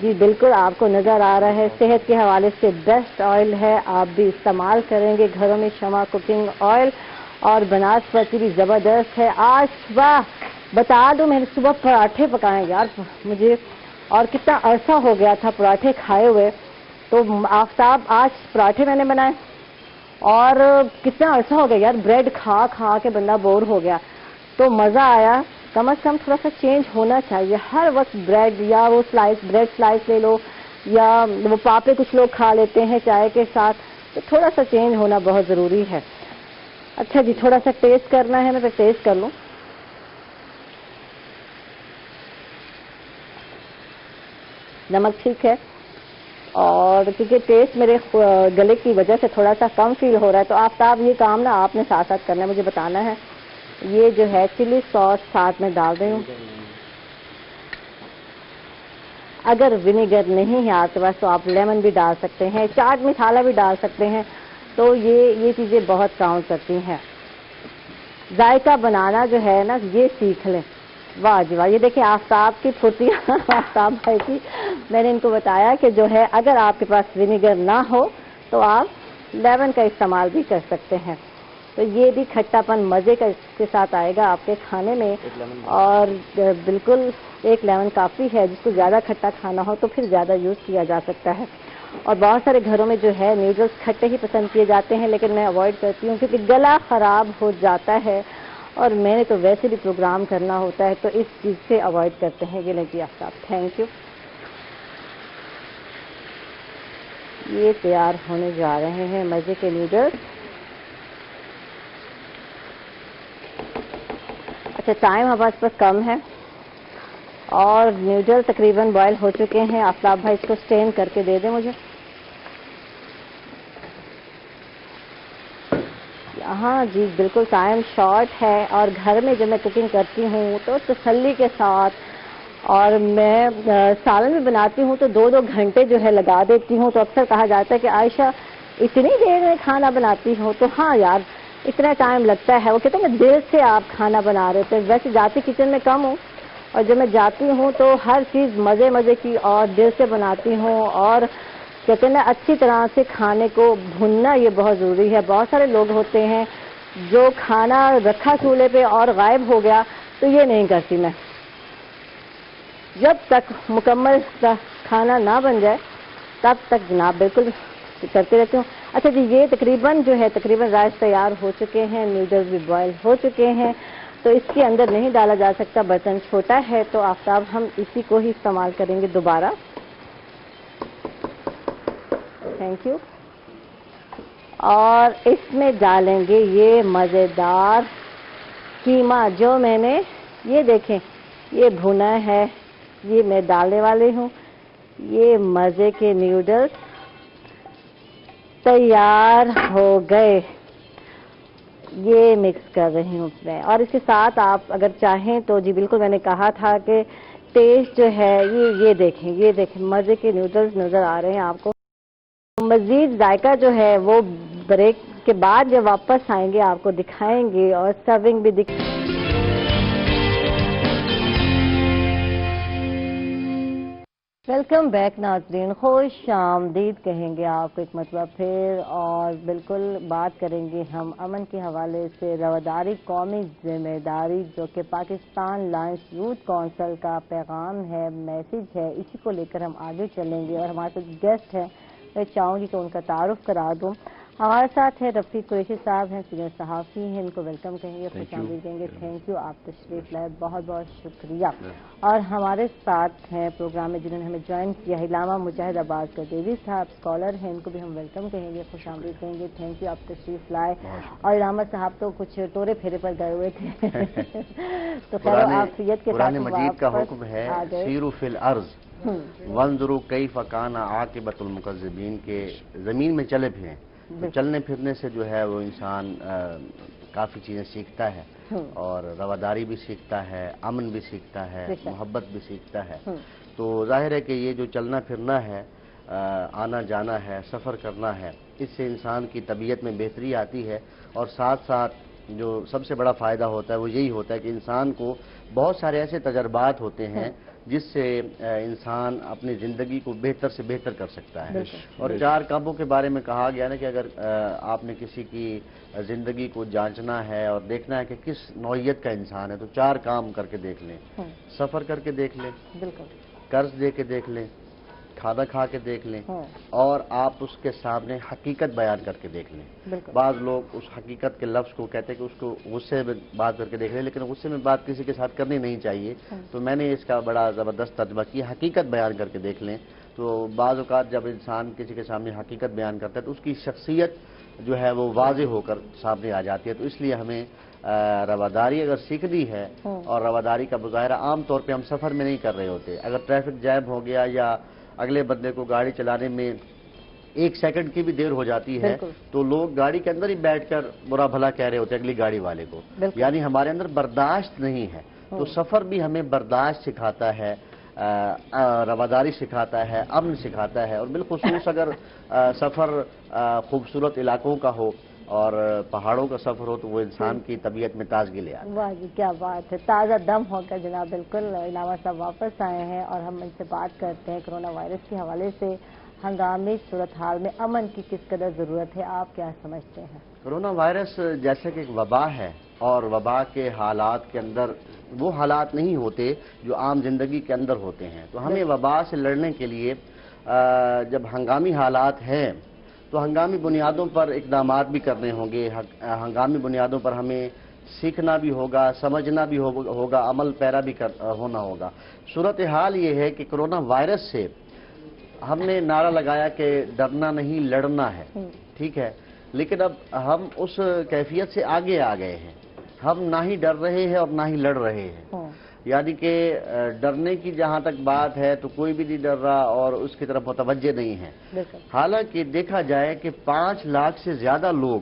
جی بالکل آپ کو نظر آ رہا ہے، صحت کے حوالے سے بیسٹ آئل ہے، آپ بھی استعمال کریں گے گھروں میں شمع کوکنگ آئل، اور بناسپتی بھی زبردست ہے۔ آج صبح بتا دوں میں نے صبح پراٹھے پکائے یار مجھے، اور کتنا عرصہ ہو گیا تھا پراٹھے کھائے ہوئے، تو آفتاب آج پراٹھے میں نے بنائے، اور کتنا عرصہ ہو گیا یار بریڈ کھا کھا کے بندہ بور ہو گیا، تو مزہ آیا۔ کم از کم تھوڑا سا چینج ہونا چاہیے، ہر وقت بریڈ یا وہ بریڈ سلائس لے لو، یا وہ پاپے کچھ لوگ کھا لیتے ہیں چائے کے ساتھ، تو تھوڑا سا چینج ہونا بہت ضروری ہے۔ اچھا جی، تھوڑا سا ٹیسٹ کرنا ہے، میں پھر ٹیسٹ کر لوں۔ نمک ٹھیک ہے، اور کیونکہ ٹیسٹ میرے گلے کی وجہ سے تھوڑا سا کم فیل ہو رہا ہے، تو آفتاب یہ کام نا آپ نے ساتھ ساتھ کرنا ہے، مجھے بتانا ہے۔ یہ جو ہے چلی سوس ساتھ میں ڈال رہی ہوں۔ اگر ونیگر نہیں ہے آپ کے پاس تو آپ لیمن بھی ڈال سکتے ہیں، چاٹ مسالہ بھی ڈال سکتے ہیں، تو یہ چیزیں بہت کاؤنٹ کرتی ہیں۔ ذائقہ بنانا جو ہے نا یہ سیکھ لیں۔ واہ جی واہ، یہ دیکھیں آفتاب کی پھرتیاں آفتاب بھائی کی، میں نے ان کو بتایا کہ جو ہے اگر آپ کے پاس ونیگر نہ ہو تو آپ لیمن کا استعمال بھی کر سکتے ہیں، تو یہ بھی کھٹا پن مزے کا اس کے ساتھ آئے گا آپ کے کھانے میں۔ اور بالکل ایک لیمن کافی ہے، جس کو زیادہ کھٹا کھانا ہو تو پھر زیادہ یوز کیا جا سکتا ہے۔ اور بہت سارے گھروں میں جو ہے نیوڈلز کھٹے ہی پسند کیے جاتے ہیں، لیکن میں اوائڈ کرتی ہوں کیونکہ گلا خراب ہو جاتا ہے، اور میں نے تو ویسے بھی پروگرام کرنا ہوتا ہے، تو اس چیز سے اوائڈ کرتے ہیں۔ یہ لیں آفتاب، تھینک یو۔ یہ تیار ہونے جا رہے ہیں مزے کے نیوڈلز۔ اچھا ٹائم ہمارے پاس کم ہے، اور نیوڈل تقریباً بوائل ہو چکے ہیں۔ آفتاب بھائی اس کو سٹین کر کے دے دیں مجھے۔ ہاں جی بالکل ٹائم شارٹ ہے، اور گھر میں جب میں کوکنگ کرتی ہوں تو تسلی کے ساتھ، اور میں سالن بھی بناتی ہوں تو 2-2 گھنٹے جو ہے لگا دیتی ہوں، تو اکثر کہا جاتا ہے کہ عائشہ اتنی دیر میں کھانا بناتی ہو، تو ہاں یار اتنا ٹائم لگتا ہے۔ وہ کہتے ہیں دل سے آپ کھانا بنا رہے تھے، ویسے جاتی کچن میں کم ہوں، اور جب میں جاتی ہوں تو ہر چیز مزے کی اور دل سے بناتی ہوں، اور کہتے ہیں نا اچھی طرح سے کھانے کو بھوننا یہ بہت ضروری ہے۔ بہت سارے لوگ ہوتے ہیں جو کھانا رکھا چولہے پہ اور غائب ہو گیا، تو یہ نہیں کرتی میں، جب تک مکمل کھانا نہ بن جائے تب تک جناب بالکل کرتے رہتی ہوں۔ اچھا جی، یہ تقریباً رائس تیار ہو چکے ہیں، نیوڈلز بھی بوائل ہو چکے ہیں، تو اس کے اندر نہیں ڈالا جا سکتا، برتن چھوٹا ہے، تو آفتاب ہم اسی کو ہی استعمال کریں گے دوبارہ۔ Thank you. اور اس میں ڈالیں گے یہ مزیدار قیمہ، جو میں نے یہ دیکھیں یہ بھونا ہے، یہ میں ڈالنے والی ہوں۔ یہ مزے کے نیوڈلز تیار ہو گئے، یہ مکس کر رہی ہوں میں، اور اس کے ساتھ آپ اگر چاہیں تو جی بالکل میں نے کہا تھا کہ ٹیسٹ جو ہے یہ دیکھیں مزے کے نیوڈلز نظر آ رہے ہیں آپ کو۔ مزید ذائقہ جو ہے وہ بریک کے بعد جب واپس آئیں گے آپ کو دکھائیں گے، اور سرونگ بھی ویلکم بیک ناظرین، خوش آمدید کہیں گے آپ کو ایک مرتبہ پھر، اور بالکل بات کریں گے ہم امن کے حوالے سے، رواداری قومی ذمہ داری، جو کہ پاکستان لائنس یوتھ کونسل کا پیغام ہے، میسج ہے، اسی کو لے کر ہم آگے چلیں گے۔ اور ہمارے ساتھ گیسٹ ہیں، میں چاہوں گی کہ ان کا تعارف کرا دوں۔ ہمارے ساتھ ہیں رفیق قریشی صاحب، ہیں سینئر صحافی ہیں، ان کو ویلکم کہیں گے، خوش آمدید کہیں گے، تھینک یو، آپ تشریف لائے، بہت بہت شکریہ۔ اور ہمارے ساتھ ہیں پروگرام میں جنہوں نے ہمیں جوائن کیا، علامہ مجاہد عباس قدیری صاحب، اسکالر ہیں، ان کو بھی ہم ویلکم کہیں گے، خوش آمدید کہیں گے، تھینک یو، آپ تشریف لائے۔ اور علامہ صاحب تو کچھ ٹورے پھیرے پر گئے ہوئے تھے، تو خیر عافیت کے ساتھ قرآن مجید کا حکم ہے سیروا فی الارض وانظروا کیف کان عاقبۃ المکذبین، کے زمین میں چلے پھریں، تو چلنے پھرنے سے جو ہے وہ انسان کافی چیزیں سیکھتا ہے، اور رواداری بھی سیکھتا ہے، امن بھی سیکھتا ہے، محبت بھی سیکھتا ہے۔ تو ظاہر ہے کہ یہ جو چلنا پھرنا ہے، آنا جانا ہے، سفر کرنا ہے، اس سے انسان کی طبیعت میں بہتری آتی ہے، اور ساتھ ساتھ جو سب سے بڑا فائدہ ہوتا ہے وہ یہی ہوتا ہے کہ انسان کو بہت سارے ایسے تجربات ہوتے ہیں جس سے انسان اپنی زندگی کو بہتر سے بہتر کر سکتا ہے. اور 4 کاموں کے بارے میں کہا گیا نا کہ اگر آپ نے کسی کی زندگی کو جانچنا ہے اور دیکھنا ہے کہ کس نوعیت کا انسان ہے تو 4 کام کر کے دیکھ لیں. سفر کر کے دیکھ لیں, قرض دے کے دیکھ لیں, کھانا کھا کے دیکھ لیں, اور آپ اس کے سامنے حقیقت بیان کر کے دیکھ لیں. بعض لوگ اس حقیقت کے لفظ کو کہتے ہیں کہ اس کو غصے میں بات کر کے دیکھ لیں, لیکن غصے میں بات کسی کے ساتھ کرنی نہیں چاہیے. تو میں نے اس کا بڑا زبردست ترجمہ کیا, حقیقت بیان کر کے دیکھ لیں. تو بعض اوقات جب انسان کسی کے سامنے حقیقت بیان کرتا ہے تو اس کی شخصیت جو ہے وہ واضح ہو کر سامنے آ جاتی ہے. تو اس لیے ہمیں رواداری اگر سیکھنی ہے, اور رواداری کا مظاہرہ عام طور پہ ہم سفر میں نہیں کر رہے ہوتے. اگر ٹریفک جیم ہو گیا یا اگلے بندے کو گاڑی چلانے میں 1 سیکنڈ کی بھی دیر ہو جاتی ہے تو لوگ گاڑی کے اندر ہی بیٹھ کر برا بھلا کہہ رہے ہوتے ہیں اگلی گاڑی والے کو. یعنی ہمارے اندر برداشت نہیں ہے. تو سفر بھی ہمیں برداشت سکھاتا ہے, رواداری سکھاتا ہے, امن سکھاتا ہے. اور بالخصوص اگر سفر خوبصورت علاقوں کا ہو اور پہاڑوں کا سفر ہو تو وہ انسان کی طبیعت میں تازگی لے آتا ہے. واہ جی کیا بات ہے, تازہ دم ہو کر جناب بالکل علامہ صاحب واپس آئے ہیں اور ہم ان سے بات کرتے ہیں کرونا وائرس کے حوالے سے ہنگامی صورتحال میں امن کی کس قدر ضرورت ہے, آپ کیا سمجھتے ہیں؟ کرونا وائرس جیسے کہ ایک وبا ہے, اور وبا کے حالات کے اندر وہ حالات نہیں ہوتے جو عام زندگی کے اندر ہوتے ہیں. تو ہمیں وبا سے لڑنے کے لیے جب ہنگامی حالات ہیں تو ہنگامی بنیادوں پر اقدامات بھی کرنے ہوں گے. ہنگامی بنیادوں پر ہمیں سیکھنا بھی ہوگا, سمجھنا بھی ہوگا, عمل پیرا بھی ہونا ہوگا. صورتحال یہ ہے کہ کرونا وائرس سے ہم نے نعرہ لگایا کہ ڈرنا نہیں لڑنا ہے, ٹھیک ہے, لیکن اب ہم اس کیفیت سے آگے آ گئے ہیں. ہم نہ ہی ڈر رہے ہیں اور نہ ہی لڑ رہے ہیں. یعنی کہ ڈرنے کی جہاں تک بات ہے تو کوئی بھی نہیں ڈر رہا اور اس کی طرف متوجہ نہیں ہے. حالانکہ دیکھا جائے کہ 5 لاکھ سے زیادہ لوگ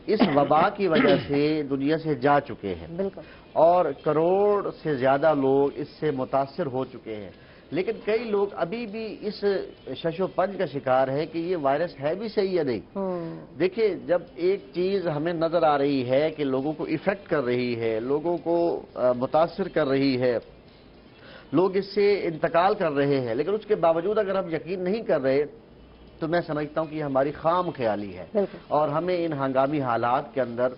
اس وبا کی وجہ سے دنیا سے جا چکے ہیں, اور کروڑ سے زیادہ لوگ اس سے متاثر ہو چکے ہیں. لیکن کئی لوگ ابھی بھی اس شش و پنج کا شکار ہے کہ یہ وائرس ہے بھی صحیح یا نہیں. دیکھیں, جب ایک چیز ہمیں نظر آ رہی ہے کہ لوگوں کو افیکٹ کر رہی ہے, لوگوں کو متاثر کر رہی ہے, لوگ اس سے انتقال کر رہے ہیں, لیکن اس کے باوجود اگر ہم یقین نہیں کر رہے تو میں سمجھتا ہوں کہ یہ ہماری خام خیالی ہے. اور ہمیں ان ہنگامی حالات کے اندر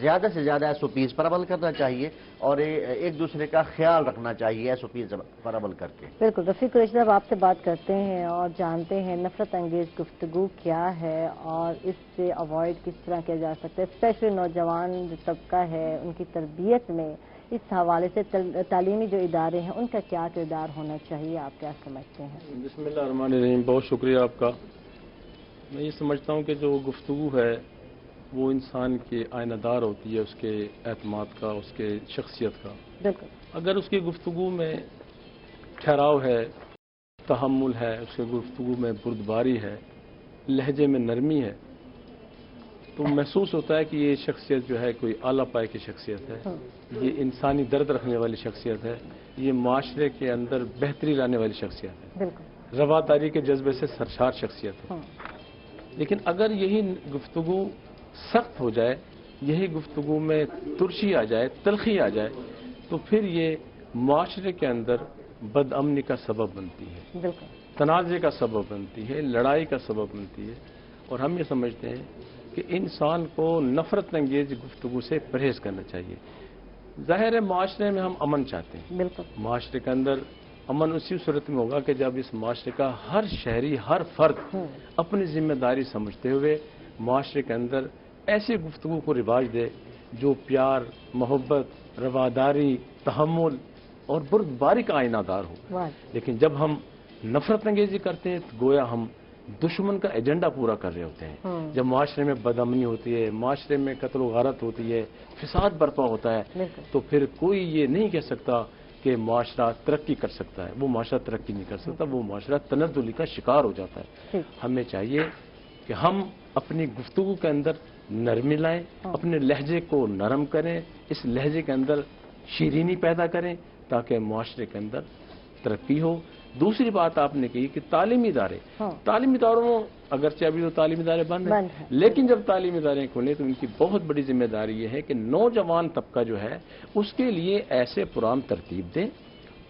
زیادہ سے زیادہ SOPs پر عمل کرنا چاہیے اور ایک دوسرے کا خیال رکھنا چاہیے SOPs پر عمل کر کے. بالکل. رفیق قریشی صاحب, آپ سے بات کرتے ہیں اور جانتے ہیں نفرت انگیز گفتگو کیا ہے اور اس سے اوائڈ کس طرح کیا جا سکتا ہے, اسپیشلی نوجوان جو طبقہ ہے ان کی تربیت میں اس حوالے سے تعلیمی جو ادارے ہیں ان کا کیا کردار ہونا چاہیے, آپ کیا سمجھتے ہیں؟ بسم اللہ الرحمن الرحیم. بہت شکریہ آپ کا. میں یہ سمجھتا ہوں کہ جو گفتگو ہے وہ انسان کے آئینہ دار ہوتی ہے, اس کے اعتماد کا, اس کے شخصیت کا. بالکل. اگر اس کی گفتگو میں ٹھہراؤ ہے, تحمل ہے, اس کی گفتگو میں بردباری ہے, لہجے میں نرمی ہے, تو محسوس ہوتا ہے کہ یہ شخصیت جو ہے کوئی اعلیٰ پائے کی شخصیت ہے, یہ انسانی درد رکھنے والی شخصیت ہے, یہ معاشرے کے اندر بہتری لانے والی شخصیت ہے. بالکل. رواداری کے جذبے سے سرشار شخصیت ہے. لیکن اگر یہی گفتگو سخت ہو جائے, یہی گفتگو میں ترشی آ جائے, تلخی آ جائے, تو پھر یہ معاشرے کے اندر بد امنی کا سبب بنتی ہے, تنازع کا سبب بنتی ہے, لڑائی کا سبب بنتی ہے. اور ہم یہ سمجھتے ہیں کہ انسان کو نفرت انگیز گفتگو سے پرہیز کرنا چاہیے. ظاہر ہے معاشرے میں ہم امن چاہتے ہیں. بالکل. معاشرے کے اندر امن اسی صورت میں ہوگا کہ جب اس معاشرے کا ہر شہری, ہر فرد اپنی ذمہ داری سمجھتے ہوئے معاشرے کے اندر ایسی گفتگو کو رواج دے جو پیار, محبت, رواداری, تحمل اور بردباری کا آئینہ دار ہو. لیکن جب ہم نفرت انگیزی کرتے ہیں تو گویا ہم دشمن کا ایجنڈا پورا کر رہے ہوتے ہیں. جب معاشرے میں بدامنی ہوتی ہے, معاشرے میں قتل و غارت ہوتی ہے, فساد برپا ہوتا ہے, تو پھر کوئی یہ نہیں کہہ سکتا کہ معاشرہ ترقی کر سکتا ہے. وہ معاشرہ ترقی نہیں کر سکتا, وہ معاشرہ تنزلی کا شکار ہو جاتا ہے. ہمیں چاہیے کہ ہم اپنی گفتگو کے اندر نرمی لائیں, اپنے لہجے کو نرم کریں, اس لہجے کے اندر شیرینی پیدا کریں تاکہ معاشرے کے اندر ترقی ہو. دوسری بات آپ نے کہی کہ تعلیمی ادارے, تعلیمی اداروں اگرچہ ابھی تو تعلیمی ادارے بند ہیں, لیکن جب تعلیمی ادارے کھولیں تو ان کی بہت بڑی ذمہ داری یہ ہے کہ نوجوان طبقہ جو ہے اس کے لیے ایسے پروگرام ترتیب دیں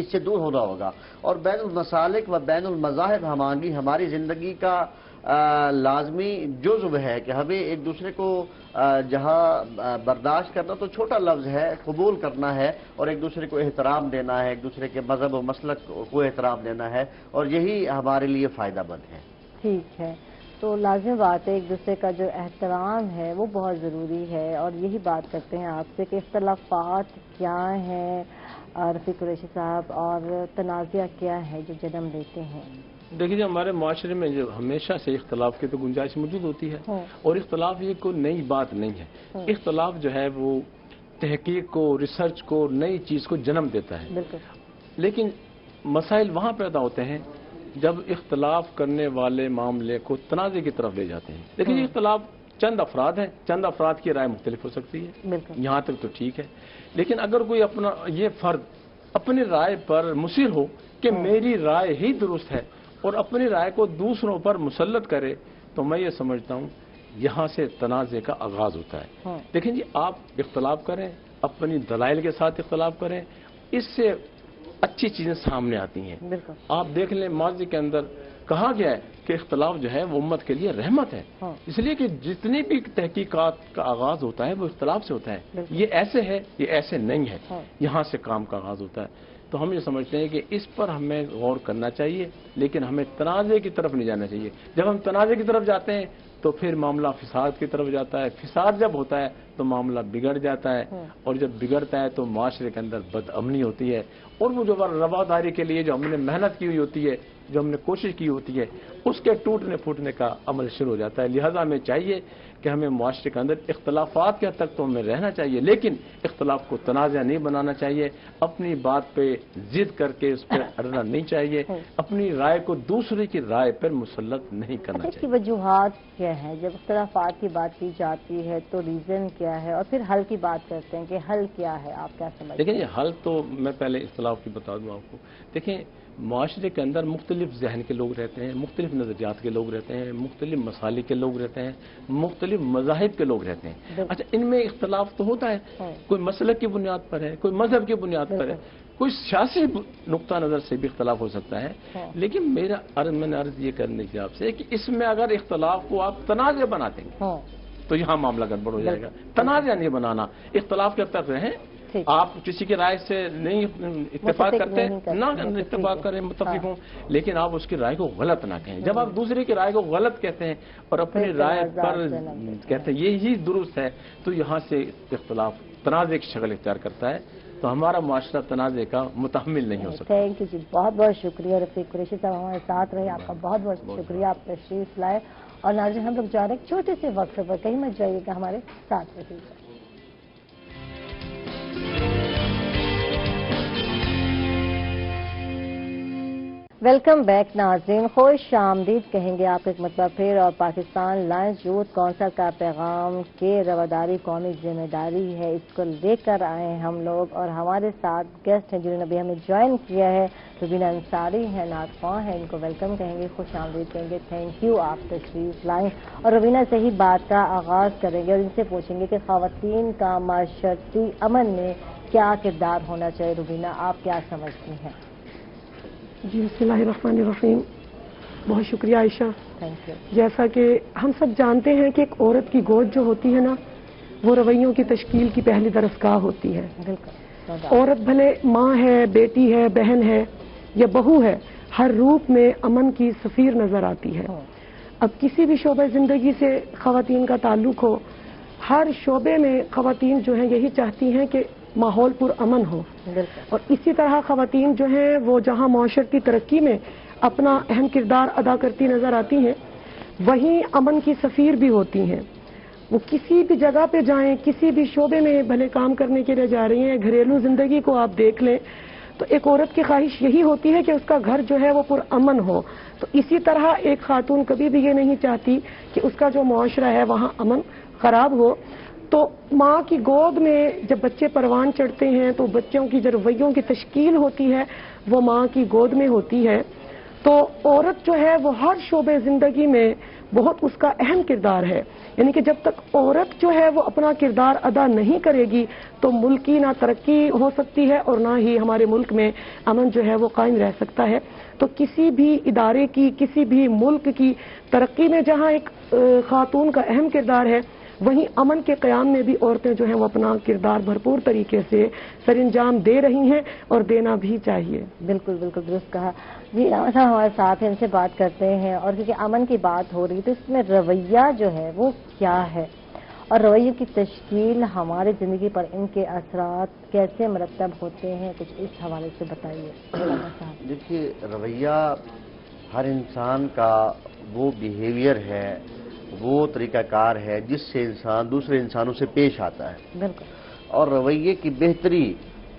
اس سے دور ہونا ہوگا. اور بین المسالک و بین المذاہب ہم آہنگی ہماری زندگی کا لازمی جزو ہے کہ ہمیں ایک دوسرے کو جہاں برداشت کرنا تو چھوٹا لفظ ہے، قبول کرنا ہے اور ایک دوسرے کو احترام دینا ہے، ایک دوسرے کے مذہب و مسلک کو احترام دینا ہے، اور یہی ہمارے لیے فائدہ مند ہے. ٹھیک ہے، تو لازم بات ہے ایک دوسرے کا جو احترام ہے وہ بہت ضروری ہے، اور یہی بات کرتے ہیں آپ سے کہ اختلافات کیا ہیں رفیق قریشی صاحب، اور تنازع کیا ہے جو جنم لیتے ہیں؟ دیکھیے ہمارے معاشرے میں جو ہمیشہ سے اختلاف کی تو گنجائش موجود ہوتی ہے، اور اختلاف یہ کوئی نئی بات نہیں ہے. اختلاف جو ہے وہ تحقیق کو، ریسرچ کو، نئی چیز کو جنم دیتا ہے. لیکن مسائل وہاں پیدا ہوتے ہیں جب اختلاف کرنے والے معاملے کو تنازع کی طرف لے جاتے ہیں. دیکھیے اختلاف چند افراد ہیں، چند افراد کی رائے مختلف ہو سکتی ہے، یہاں تک تو ٹھیک ہے. لیکن اگر کوئی اپنا یہ فرد اپنی رائے پر مصر ہو کہ میری رائے ہی درست ہے اور اپنی رائے کو دوسروں پر مسلط کرے، تو میں یہ سمجھتا ہوں یہاں سے تنازع کا آغاز ہوتا ہے. دیکھیں جی، آپ اختلاف کریں، اپنی دلائل کے ساتھ اختلاف کریں، اس سے اچھی چیزیں سامنے آتی ہیں. آپ دیکھ لیں ماضی کے اندر کہا گیا ہے کہ اختلاف جو ہے وہ امت کے لیے رحمت ہے، اس لیے کہ جتنی بھی تحقیقات کا آغاز ہوتا ہے وہ اختلاف سے ہوتا ہے. یہ ایسے ہے، یہ ایسے نہیں ہے، یہاں سے کام کا آغاز ہوتا ہے. تو ہم یہ سمجھتے ہیں کہ اس پر ہمیں غور کرنا چاہیے، لیکن ہمیں تنازع کی طرف نہیں جانا چاہیے. جب ہم تنازع کی طرف جاتے ہیں تو پھر معاملہ فساد کی طرف جاتا ہے. فساد جب ہوتا ہے تو معاملہ بگڑ جاتا ہے، اور جب بگڑتا ہے تو معاشرے کے اندر بد امنی ہوتی ہے، اور وہ جو رواداری کے لیے جو ہم نے محنت کی ہوئی ہوتی ہے، جو ہم نے کوشش کی ہوتی ہے، اس کے ٹوٹنے پھوٹنے کا عمل شروع ہو جاتا ہے. لہذا ہمیں چاہیے کہ ہمیں معاشرے کے اندر اختلافات کے حد تک تو ہمیں رہنا چاہیے، لیکن اختلاف کو تنازع نہیں بنانا چاہیے. اپنی بات پہ ضد کر کے اس پہ اڑنا نہیں چاہیے، اپنی رائے کو دوسرے کی رائے پر مسلط نہیں کرنا چاہیے. اس کی وجوہات کیا ہیں؟ جب اختلافات کی بات کی جاتی ہے تو ریزن کیا ہے، اور پھر حل کی بات کرتے ہیں کہ حل کیا ہے، آپ کیا سمجھتے ہیں؟ دیکھیں یہ حل تو میں پہلے اختلاف کی بتا دوں آپ کو. دیکھیں معاشرے کے اندر مختلف ذہن کے لوگ رہتے ہیں، مختلف نظریات کے لوگ رہتے ہیں، مختلف مسالک کے لوگ رہتے ہیں، مختلف مذاہب کے لوگ رہتے ہیں. اچھا، ان میں اختلاف تو ہوتا ہے، کوئی مسلک کی بنیاد پر ہے، کوئی مذہب کی بنیاد پر ہے، کوئی سیاسی نقطہ نظر سے بھی اختلاف ہو سکتا ہے. لیکن میں نے عرض یہ کرنے کی آپ سے کہ اس میں اگر اختلاف کو آپ تنازع بنا دیں گے تو یہاں معاملہ گڑبڑ ہو جائے گا. تنازع نہیں بنانا، اختلاف کے تک رہیں. آپ کسی کی رائے سے نہیں اتفاق کرتے، نہ اتفاق کریں، متفق ہوں، لیکن آپ اس کی رائے کو غلط نہ کہیں. جب آپ دوسرے کی رائے کو غلط کہتے ہیں اور اپنی رائے پر کہتے ہیں یہی درست ہے، تو یہاں سے اختلاف تنازع کی شکل اختیار کرتا ہے. تو ہمارا معاشرہ تنازع کا متحمل نہیں ہو سکتا. تھینک یو جی، بہت بہت شکریہ رفیق قریشی صاحب ہمارے ساتھ رہے. آپ کا بہت بہت شکریہ، آپ تشریف لائے. اور ناظرین ہم لوگ جا رہے ہیں چھوٹے سے وقفے پر، کہیں مت جائیے گا، ہمارے ساتھ رہیے گا. ویلکم بیک ناظرین، خوش آمدید کہیں گے آپ ایک مرتبہ پھر. اور پاکستان لائنز یوتھ کونسل کا پیغام کہ رواداری قومی ذمہ داری ہے، اس کو لے کر آئے ہیں ہم لوگ. اور ہمارے ساتھ گیسٹ ہیں جنہوں نے ابھی ہمیں جوائن کیا ہے، روبینہ انصاری ہیں، نعت خواں ہیں. ان کو ویلکم کہیں گے، خوش آمدید کہیں گے. تھینک یو، آپ تشریف لائیں. اور روبینہ سے ہی بات کا آغاز کریں گے اور ان سے پوچھیں گے کہ خواتین کا معاشرتی امن میں کیا کردار ہونا چاہیے. روبینہ، آپ کیا سمجھتی ہیں؟ جی، بسم اللہ الرحمن الرحیم. بہت شکریہ عائشہ. Thank you. جیسا کہ ہم سب جانتے ہیں کہ ایک عورت کی گود جو ہوتی ہے نا، وہ رویوں کی تشکیل کی پہلی درسگاہ ہوتی ہے. بالکل. عورت بھلے ماں ہے، بیٹی ہے، بہن ہے یا بہو ہے، ہر روپ میں امن کی سفیر نظر آتی ہے. اب کسی بھی شعبہ زندگی سے خواتین کا تعلق ہو، ہر شعبے میں خواتین جو ہیں یہی چاہتی ہیں کہ ماحول پر امن ہو. اور اسی طرح خواتین جو ہیں وہ جہاں معاشرتی ترقی میں اپنا اہم کردار ادا کرتی نظر آتی ہیں، وہیں امن کی سفیر بھی ہوتی ہیں. وہ کسی بھی جگہ پہ جائیں، کسی بھی شعبے میں بھلے کام کرنے کے لیے جا رہی ہیں. گھریلو زندگی کو آپ دیکھ لیں تو ایک عورت کی خواہش یہی ہوتی ہے کہ اس کا گھر جو ہے وہ پرامن ہو. تو اسی طرح ایک خاتون کبھی بھی یہ نہیں چاہتی کہ اس کا جو معاشرہ ہے وہاں امن خراب ہو. تو ماں کی گود میں جب بچے پروان چڑھتے ہیں تو بچوں کی جو رویوں کی تشکیل ہوتی ہے وہ ماں کی گود میں ہوتی ہے. تو عورت جو ہے وہ ہر شعبے زندگی میں بہت اس کا اہم کردار ہے. یعنی کہ جب تک عورت جو ہے وہ اپنا کردار ادا نہیں کرے گی تو ملک کی نہ ترقی ہو سکتی ہے اور نہ ہی ہمارے ملک میں امن جو ہے وہ قائم رہ سکتا ہے. تو کسی بھی ادارے کی، کسی بھی ملک کی ترقی میں جہاں ایک خاتون کا اہم کردار ہے، وہیں امن کے قیام میں بھی عورتیں جو ہیں وہ اپنا کردار بھرپور طریقے سے سر انجام دے رہی ہیں اور دینا بھی چاہیے. بالکل بالکل درست کہا. جی صاحب ہمارے ساتھ ہیں، ان سے بات کرتے ہیں. اور کیونکہ امن کی بات ہو رہی تو اس میں رویہ جو ہے وہ کیا ہے اور رویے کی تشکیل ہماری زندگی پر ان کے اثرات کیسے مرتب ہوتے ہیں، کچھ اس حوالے سے بتائیے. دیکھیے، رویہ ہر انسان کا وہ بیہیویئر ہے، وہ طریقہ کار ہے جس سے انسان دوسرے انسانوں سے پیش آتا ہے. بالکل. اور رویے کی بہتری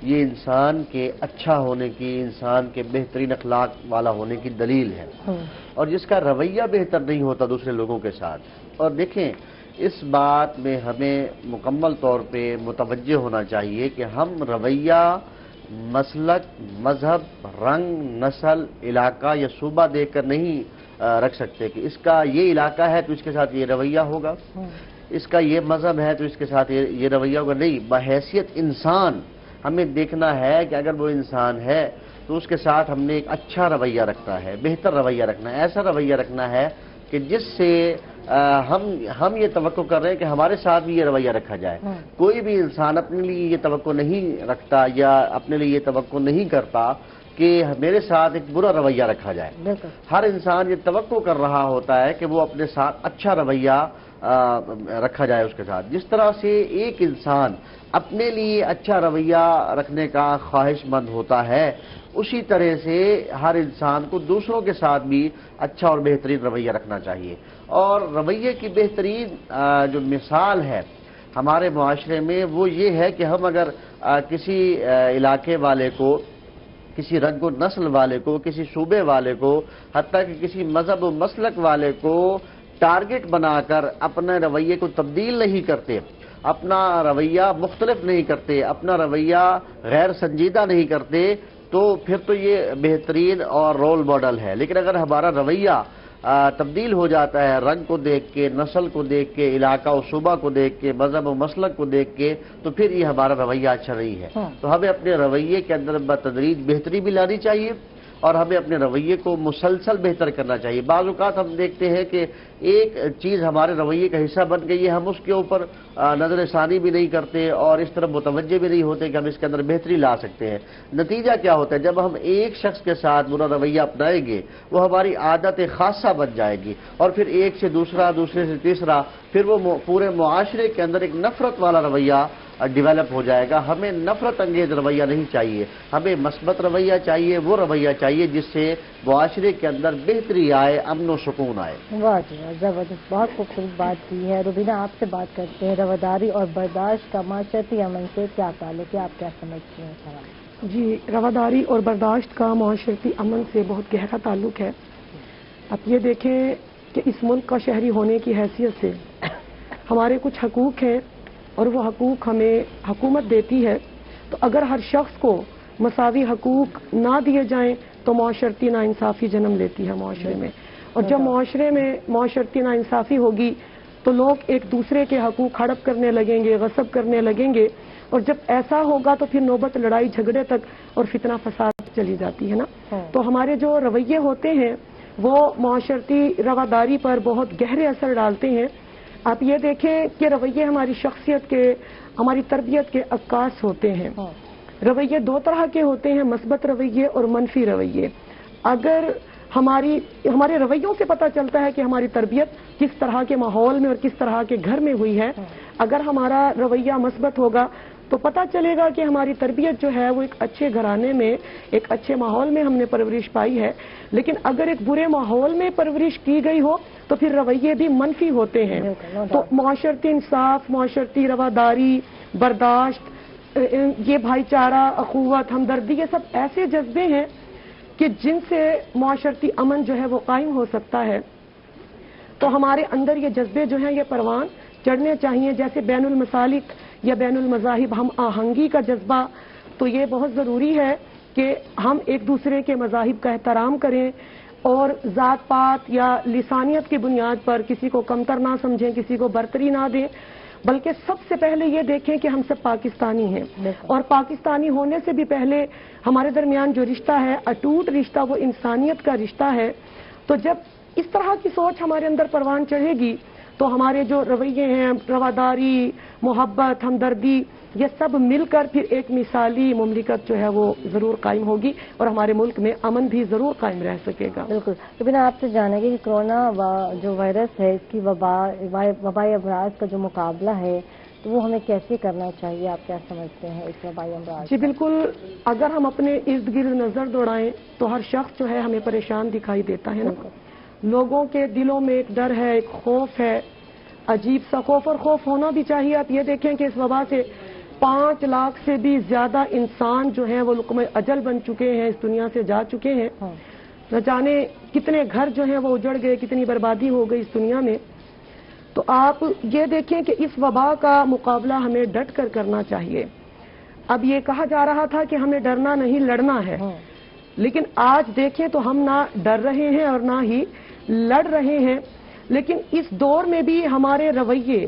یہ انسان کے اچھا ہونے کی، انسان کے بہترین اخلاق والا ہونے کی دلیل ہے. اور جس کا رویہ بہتر نہیں ہوتا دوسرے لوگوں کے ساتھ. اور دیکھیں، اس بات میں ہمیں مکمل طور پہ متوجہ ہونا چاہیے کہ ہم رویہ مسلک، مذہب، رنگ، نسل، علاقہ یا صوبہ دیکھ کر نہیں رکھ سکتے کہ اس کا یہ علاقہ ہے تو اس کے ساتھ یہ رویہ ہوگا، اس کا یہ مذہب ہے تو اس کے ساتھ یہ رویہ ہوگا. نہیں، بحیثیت انسان ہمیں دیکھنا ہے کہ اگر وہ انسان ہے تو اس کے ساتھ ہم نے ایک اچھا رویہ رکھنا ہے، بہتر رویہ رکھنا ہے، ایسا رویہ رکھنا ہے کہ جس سے ہم یہ توقع کر رہے ہیں کہ ہمارے ساتھ بھی یہ رویہ رکھا جائے. کوئی بھی انسان اپنے لیے یہ توقع نہیں رکھتا یا اپنے لیے یہ توقع نہیں کرتا کہ میرے ساتھ ایک برا رویہ رکھا جائے. ہر انسان یہ توقع کر رہا ہوتا ہے کہ وہ اپنے ساتھ اچھا رویہ رکھا جائے اس کے ساتھ. جس طرح سے ایک انسان اپنے لیے اچھا رویہ رکھنے کا خواہش مند ہوتا ہے، اسی طرح سے ہر انسان کو دوسروں کے ساتھ بھی اچھا اور بہترین رویہ رکھنا چاہیے. اور رویے کی بہترین جو مثال ہے ہمارے معاشرے میں وہ یہ ہے کہ ہم اگر کسی علاقے والے کو، کسی رنگ و نسل والے کو، کسی صوبے والے کو، حتیٰ کہ کسی مذہب و مسلک والے کو ٹارگٹ بنا کر اپنے رویے کو تبدیل نہیں کرتے، اپنا رویہ مختلف نہیں کرتے، اپنا رویہ غیر سنجیدہ نہیں کرتے، تو پھر تو یہ بہترین اور رول ماڈل ہے. لیکن اگر ہمارا رویہ تبدیل ہو جاتا ہے رنگ کو دیکھ کے، نسل کو دیکھ کے، علاقہ و صوبہ کو دیکھ کے، مذہب و مسلک کو دیکھ کے، تو پھر یہ ہمارا رویہ اچھا نہیں ہے. تو ہمیں اپنے رویے کے اندر بتدریج بہتری بھی لانی چاہیے اور ہمیں اپنے رویے کو مسلسل بہتر کرنا چاہیے. بعض اوقات ہم دیکھتے ہیں کہ ایک چیز ہمارے رویے کا حصہ بن گئی ہے، ہم اس کے اوپر نظر ثانی بھی نہیں کرتے اور اس طرف متوجہ بھی نہیں ہوتے کہ ہم اس کے اندر بہتری لا سکتے ہیں. نتیجہ کیا ہوتا ہے؟ جب ہم ایک شخص کے ساتھ برا رویہ اپنائیں گے، وہ ہماری عادت خاصہ بن جائے گی اور پھر ایک سے دوسرا، دوسرے سے تیسرا، پھر وہ پورے معاشرے کے اندر ایک نفرت والا رویہ ڈیولپ ہو جائے گا. ہمیں نفرت انگیز رویہ نہیں چاہیے، ہمیں مثبت رویہ چاہیے، وہ رویہ چاہیے جس سے معاشرے کے اندر بہتری آئے، امن و سکون آئے. واہ جی زبردست، بہت خوبصورت بات کی ہے. روبینہ، آپ سے بات کرتے ہیں. رواداری اور برداشت کا معاشرتی امن سے کیا تعلق ہے، آپ کیا سمجھتے ہیں؟ جی، رواداری اور برداشت کا معاشرتی امن سے بہت گہرا تعلق ہے. آپ یہ دیکھیں کہ اس ملک کا شہری ہونے کی حیثیت سے ہمارے کچھ حقوق ہیں اور وہ حقوق ہمیں حکومت دیتی ہے. تو اگر ہر شخص کو مساوی حقوق نہ دیے جائیں تو معاشرتی ناانصافی جنم لیتی ہے معاشرے میں. اور جب معاشرے میں معاشرتی ناانصافی ہوگی تو لوگ ایک دوسرے کے حقوق ہڑپ کرنے لگیں گے، غصب کرنے لگیں گے، اور جب ایسا ہوگا تو پھر نوبت لڑائی جھگڑے تک اور فتنہ فساد چلی جاتی ہے نا. تو ہمارے جو رویے ہوتے ہیں وہ معاشرتی رواداری پر بہت گہرے اثر ڈالتے ہیں. آپ یہ دیکھیں کہ رویے ہماری شخصیت کے، ہماری تربیت کے عکاس ہوتے ہیں. رویے دو طرح کے ہوتے ہیں، مثبت رویے اور منفی رویے. اگر ہمارے رویوں سے پتہ چلتا ہے کہ ہماری تربیت کس طرح کے ماحول میں اور کس طرح کے گھر میں ہوئی ہے. اگر ہمارا رویہ مثبت ہوگا تو پتہ چلے گا کہ ہماری تربیت جو ہے وہ ایک اچھے گھرانے میں، ایک اچھے ماحول میں ہم نے پرورش پائی ہے. لیکن اگر ایک برے ماحول میں پرورش کی گئی ہو تو پھر رویے بھی منفی ہوتے ہیں. تو معاشرتی انصاف، معاشرتی رواداری، برداشت، یہ بھائی چارہ، اخوت، ہمدردی، یہ سب ایسے جذبے ہیں کہ جن سے معاشرتی امن جو ہے وہ قائم ہو سکتا ہے. تو ہمارے اندر یہ جذبے جو ہیں یہ پروان چڑھنے چاہیے. جیسے بین المسالک یا بین المذاہب ہم آہنگی کا جذبہ، تو یہ بہت ضروری ہے کہ ہم ایک دوسرے کے مذاہب کا احترام کریں اور ذات پات یا لسانیت کی بنیاد پر کسی کو کمتر نہ سمجھیں، کسی کو برتری نہ دیں، بلکہ سب سے پہلے یہ دیکھیں کہ ہم سب پاکستانی ہیں، اور پاکستانی ہونے سے بھی پہلے ہمارے درمیان جو رشتہ ہے، اٹوٹ رشتہ، وہ انسانیت کا رشتہ ہے۔ تو جب اس طرح کی سوچ ہمارے اندر پروان چڑھے گی تو ہمارے جو رویے ہیں، رواداری، محبت، ہمدردی، یہ سب مل کر پھر ایک مثالی مملکت جو ہے وہ ضرور قائم ہوگی، اور ہمارے ملک میں امن بھی ضرور قائم رہ سکے گا۔ بالکل۔ ربینہ، آپ سے جانیں گے کہ کرونا جو وائرس ہے، اس کی وبائی امراض کا جو مقابلہ ہے تو وہ ہمیں کیسے کرنا چاہیے؟ آپ کیا سمجھتے ہیں اس وبائی امراض؟ جی بالکل، اگر ہم اپنے ارد گرد نظر دوڑائیں تو ہر شخص جو ہے ہمیں پریشان دکھائی دیتا ہے نا۔ لوگوں کے دلوں میں ایک ڈر ہے، ایک خوف ہے، عجیب سا خوف، اور خوف ہونا بھی چاہیے۔ آپ یہ دیکھیں کہ اس وبا سے 5 لاکھ سے بھی زیادہ انسان جو ہیں وہ لقمۂ اجل بن چکے ہیں، اس دنیا سے جا چکے ہیں۔ نہ جانے کتنے گھر جو ہیں وہ اجڑ گئے، کتنی بربادی ہو گئی اس دنیا میں۔ تو آپ یہ دیکھیں کہ اس وبا کا مقابلہ ہمیں ڈٹ کر کرنا چاہیے۔ اب یہ کہا جا رہا تھا کہ ہمیں ڈرنا نہیں، لڑنا ہے، لیکن آج دیکھیں تو ہم نہ ڈر رہے ہیں اور نہ ہی لڑ رہے ہیں، لیکن اس دور میں بھی ہمارے رویے،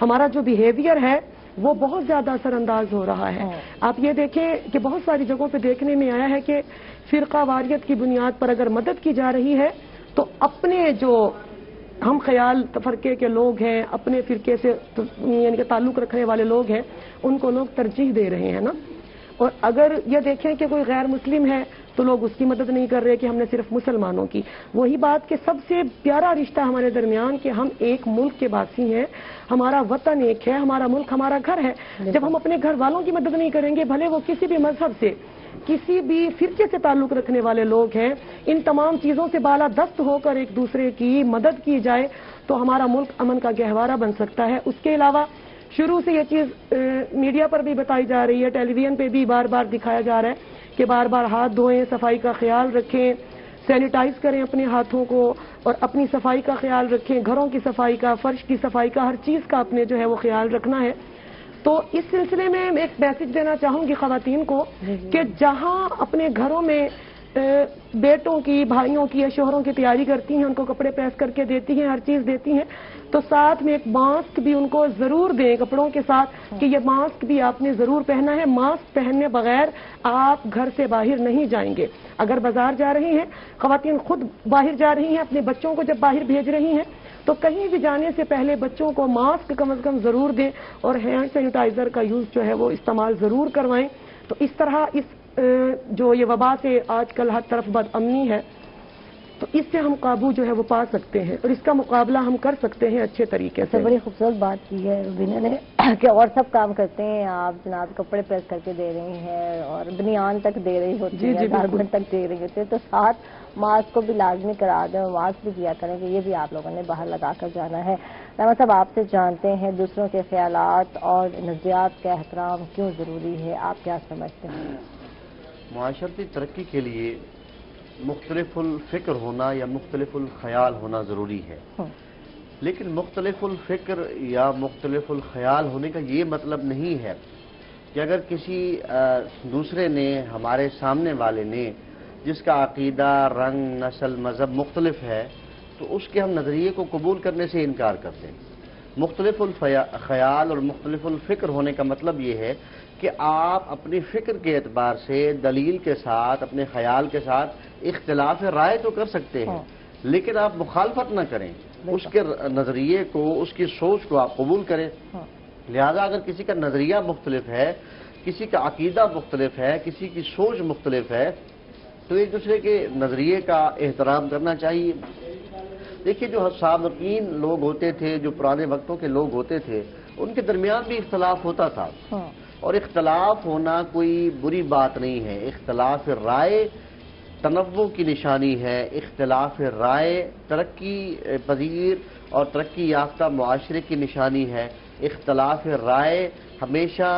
ہمارا جو بیہیویئر ہے وہ بہت زیادہ اثر انداز ہو رہا ہے۔ آپ یہ دیکھیں کہ بہت ساری جگہوں پہ دیکھنے میں آیا ہے کہ فرقہ واریت کی بنیاد پر اگر مدد کی جا رہی ہے تو اپنے جو ہم خیال تفرقے کے لوگ ہیں، اپنے فرقے سے یعنی کہ تعلق رکھنے والے لوگ ہیں، ان کو لوگ ترجیح دے رہے ہیں نا۔ اور اگر یہ دیکھیں کہ کوئی غیر مسلم ہے تو لوگ اس کی مدد نہیں کر رہے کہ ہم نے صرف مسلمانوں کی۔ وہی بات کہ سب سے پیارا رشتہ ہمارے درمیان کہ ہم ایک ملک کے باسی ہیں، ہمارا وطن ایک ہے، ہمارا ملک ہمارا گھر ہے۔ جب ہم اپنے گھر والوں کی مدد نہیں کریں گے، بھلے وہ کسی بھی مذہب سے، کسی بھی فرقے سے تعلق رکھنے والے لوگ ہیں، ان تمام چیزوں سے بالادست ہو کر ایک دوسرے کی مدد کی جائے تو ہمارا ملک امن کا گہوارہ بن سکتا ہے۔ اس کے علاوہ شروع سے یہ چیز میڈیا پر بھی بتائی جا رہی ہے، ٹیلی ویژن پہ بھی بار بار دکھایا جا رہا ہے کہ بار بار ہاتھ دھوئیں، صفائی کا خیال رکھیں، سینیٹائز کریں اپنے ہاتھوں کو، اور اپنی صفائی کا خیال رکھیں، گھروں کی صفائی کا، فرش کی صفائی کا، ہر چیز کا اپنے جو ہے وہ خیال رکھنا ہے۔ تو اس سلسلے میں ایک میسج دینا چاہوں گی خواتین کو کہ جہاں اپنے گھروں میں بیٹوں کی، بھائیوں کی یا شوہروں کی تیاری کرتی ہیں، ان کو کپڑے پریس کر کے دیتی ہیں، ہر چیز دیتی ہیں، تو ساتھ میں ایک ماسک بھی ان کو ضرور دیں کپڑوں کے ساتھ کہ یہ ماسک بھی آپ نے ضرور پہنا ہے۔ ماسک پہننے بغیر آپ گھر سے باہر نہیں جائیں گے۔ اگر بازار جا رہی ہیں، خواتین خود باہر جا رہی ہیں، اپنے بچوں کو جب باہر بھیج رہی ہیں تو کہیں بھی جانے سے پہلے بچوں کو ماسک کم از کم ضرور دیں، اور ہینڈ سینیٹائزر کا یوز جو ہے وہ استعمال ضرور کروائیں۔ تو اس طرح اس جو یہ وبا سے آج کل ہر طرف بد امنی ہے، تو اس سے ہم قابو جو ہے وہ پا سکتے ہیں، اور اس کا مقابلہ ہم کر سکتے ہیں اچھے طریقے سے۔ بڑی خوبصورت بات کی ہے ربینہ نے کہ اور سب کام کرتے ہیں، آپ جناب کپڑے پریس کر کے دے رہی ہیں اور بنیان تک دے رہی ہوتی ہے، گارمنٹ تک دے رہی ہوتی ہے، تو ساتھ ماسک کو بھی لازمی کرا دیں اور ماسک بھی دیا کریں کہ یہ بھی آپ لوگوں نے باہر لگا کر جانا ہے۔ رحمہ صاحب، آپ سے جانتے ہیں دوسروں کے خیالات اور نظریات کا احترام کیوں ضروری ہے، آپ کیا سمجھتے ہیں؟ معاشرتی ترقی کے لیے مختلف الفکر ہونا یا مختلف الخیال ہونا ضروری ہے، لیکن مختلف الفکر یا مختلف الخیال ہونے کا یہ مطلب نہیں ہے کہ اگر کسی دوسرے نے، ہمارے سامنے والے نے، جس کا عقیدہ، رنگ، نسل، مذہب مختلف ہے تو اس کے ہم نظریے کو قبول کرنے سے انکار کرتے ہیں۔ مختلف الخیال اور مختلف الفکر ہونے کا مطلب یہ ہے کہ آپ اپنی فکر کے اعتبار سے، دلیل کے ساتھ، اپنے خیال کے ساتھ اختلاف رائے تو کر سکتے ہیں، لیکن آپ مخالفت نہ کریں، اس کے نظریے کو، اس کی سوچ کو آپ قبول کریں۔ لہذا اگر کسی کا نظریہ مختلف ہے، کسی کا عقیدہ مختلف ہے، کسی کی سوچ مختلف ہے، تو ایک دوسرے کے نظریے کا احترام کرنا چاہیے۔ دیکھیے، جو سابقین لوگ ہوتے تھے، جو پرانے وقتوں کے لوگ ہوتے تھے، ان کے درمیان بھی اختلاف ہوتا تھا، اور اختلاف ہونا کوئی بری بات نہیں ہے۔ اختلاف رائے تنوع کی نشانی ہے، اختلاف رائے ترقی پذیر اور ترقی یافتہ معاشرے کی نشانی ہے۔ اختلاف رائے ہمیشہ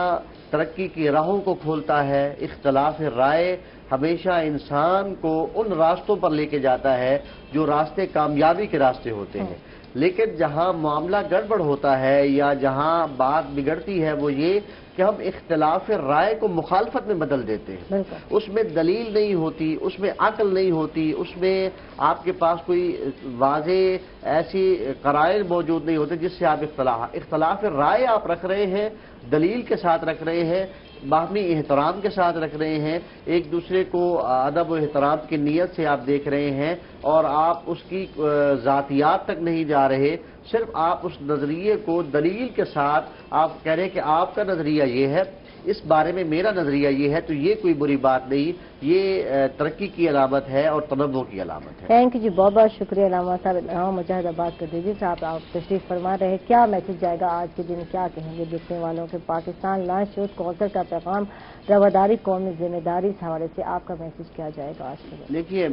ترقی کی راہوں کو کھولتا ہے، اختلاف رائے ہمیشہ انسان کو ان راستوں پر لے کے جاتا ہے جو راستے کامیابی کے راستے ہوتے ہیں۔ لیکن جہاں معاملہ گڑبڑ ہوتا ہے یا جہاں بات بگڑتی ہے وہ یہ کہ ہم اختلاف رائے کو مخالفت میں بدل دیتے ہیں. اس میں دلیل نہیں ہوتی، اس میں عقل نہیں ہوتی، اس میں آپ کے پاس کوئی واضح ایسی قرائن موجود نہیں ہوتے جس سے آپ اختلاف رائے آپ رکھ رہے ہیں، دلیل کے ساتھ رکھ رہے ہیں، باہمی احترام کے ساتھ رکھ رہے ہیں، ایک دوسرے کو ادب و احترام کی نیت سے آپ دیکھ رہے ہیں، اور آپ اس کی ذاتیات تک نہیں جا رہے، صرف آپ اس نظریے کو دلیل کے ساتھ آپ کہہ رہے ہیں کہ آپ کا نظریہ یہ ہے، اس بارے میں میرا نظریہ یہ ہے، تو یہ کوئی بری بات نہیں، یہ ترقی کی علامت ہے اور تنوع کی علامت ہے. تھینک یو جی، بہت بہت شکریہ علامہ صاحب. علامہ مجاہد آباد کر دیجیے صاحب، آپ تشریف فرما رہے ہیں، کیا میسج جائے گا آج کے دن، کیا کہیں گے دیکھنے والوں کے؟ پاکستان لانچ شوز کوثر کا پیغام، رواداری قومی ذمہ داری، اس حوالے سے آپ کا میسج کیا جائے گا آج کے دن؟ دیکھیے،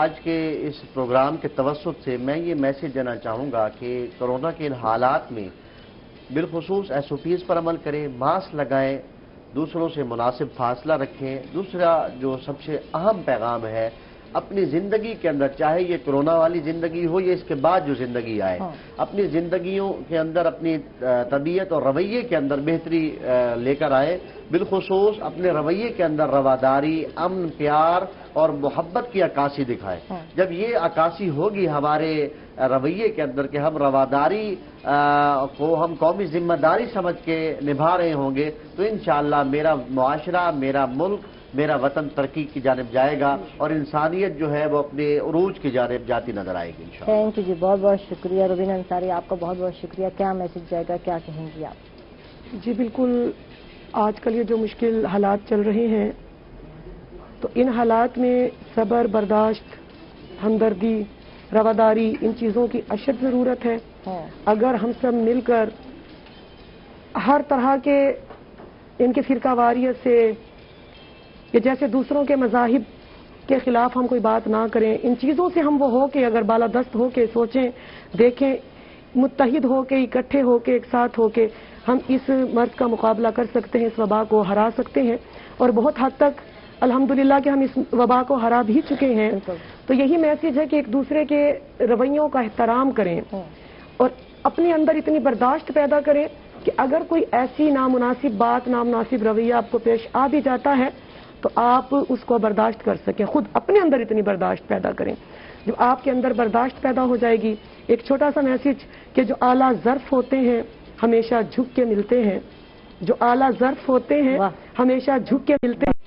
آج کے اس پروگرام کے توسط سے میں یہ میسج دینا چاہوں گا کہ کورونا کے ان حالات میں بالخصوص SOPs پر عمل کریں، ماسک لگائیں، دوسروں سے مناسب فاصلہ رکھیں. دوسرا جو سب سے اہم پیغام ہے، اپنی زندگی کے اندر، چاہے یہ کورونا والی زندگی ہو یا اس کے بعد جو زندگی آئے، اپنی زندگیوں کے اندر اپنی طبیعت اور رویے کے اندر بہتری لے کر آئے. بالخصوص اپنے رویے کے اندر رواداری، امن، پیار اور محبت کی عکاسی دکھائے. جب یہ عکاسی ہوگی ہمارے رویے کے اندر کہ ہم رواداری کو ہم قومی ذمہ داری سمجھ کے نبھا رہے ہوں گے، تو انشاءاللہ میرا معاشرہ، میرا ملک، میرا وطن ترقی کی جانب جائے گا اور انسانیت جو ہے وہ اپنے عروج کی جانب جاتی نظر آئے گی انشاءاللہ. تھینک یو جی، بہت بہت شکریہ. روبینہ انصاری، آپ کا بہت بہت شکریہ. کیا میسج جائے گا، کیا کہیں گی آپ؟ جی بالکل، آج کل یہ جو مشکل حالات چل رہے ہیں، تو ان حالات میں صبر، برداشت، ہمدردی، رواداری، ان چیزوں کی اشد ضرورت ہے. اگر ہم سب مل کر ہر طرح کے ان کی فرقہ واریت سے کہ جیسے دوسروں کے مذاہب کے خلاف ہم کوئی بات نہ کریں، ان چیزوں سے ہم وہ ہو کے اگر بالادست ہو کے سوچیں، دیکھیں، متحد ہو کے، اکٹھے ہو کے، ایک ساتھ ہو کے ہم اس مرض کا مقابلہ کر سکتے ہیں، اس وبا کو ہرا سکتے ہیں. اور بہت حد تک الحمدللہ کہ ہم اس وبا کو ہرا بھی چکے ہیں. تو یہی میسج ہے کہ ایک دوسرے کے رویوں کا احترام کریں اور اپنے اندر اتنی برداشت پیدا کریں کہ اگر کوئی ایسی نامناسب بات، نامناسب رویہ آپ کو پیش آ بھی جاتا ہے تو آپ اس کو برداشت کر سکیں. خود اپنے اندر اتنی برداشت پیدا کریں. جب آپ کے اندر برداشت پیدا ہو جائے گی، ایک چھوٹا سا میسج کہ جو اعلیٰ ظرف ہوتے ہیں ہمیشہ جھک کے ملتے ہیں، جو اعلیٰ ظرف ہوتے ہیں ہمیشہ جھک کے ملتے ہیں.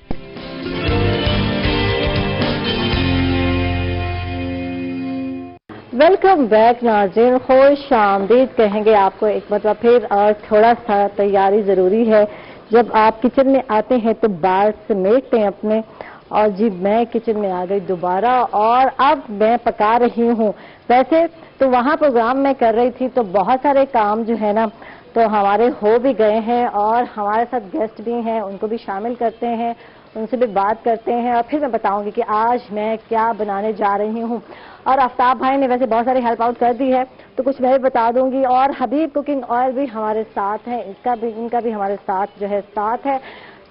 ویلکم بیک ناظرین، خوش آمدید کہیں گے آپ کو ایک مرتبہ پھر، اور تھوڑا سا تیاری ضروری ہے. جب آپ کچن میں آتے ہیں تو بال سمیٹتے ہیں اپنے. اور جی میں کچن میں آ گئی دوبارہ اور اب میں پکا رہی ہوں. ویسے تو وہاں پروگرام میں کر رہی تھی تو بہت سارے کام جو ہے نا تو ہمارے ہو بھی گئے ہیں اور ہمارے ساتھ گیسٹ بھی ہیں، ان کو بھی شامل کرتے ہیں، ان سے بھی بات کرتے ہیں اور پھر میں بتاؤں گی کہ آج میں کیا بنانے جا رہی ہوں. اور آفتاب بھائی نے ویسے بہت ساری ہیلپ آؤٹ کر دی ہے تو کچھ میں بھی بتا دوں گی. اور حبیب کوکنگ آئل بھی ہمارے ساتھ ہیں، ان کا بھی ہمارے ساتھ جو ہے ساتھ ہے.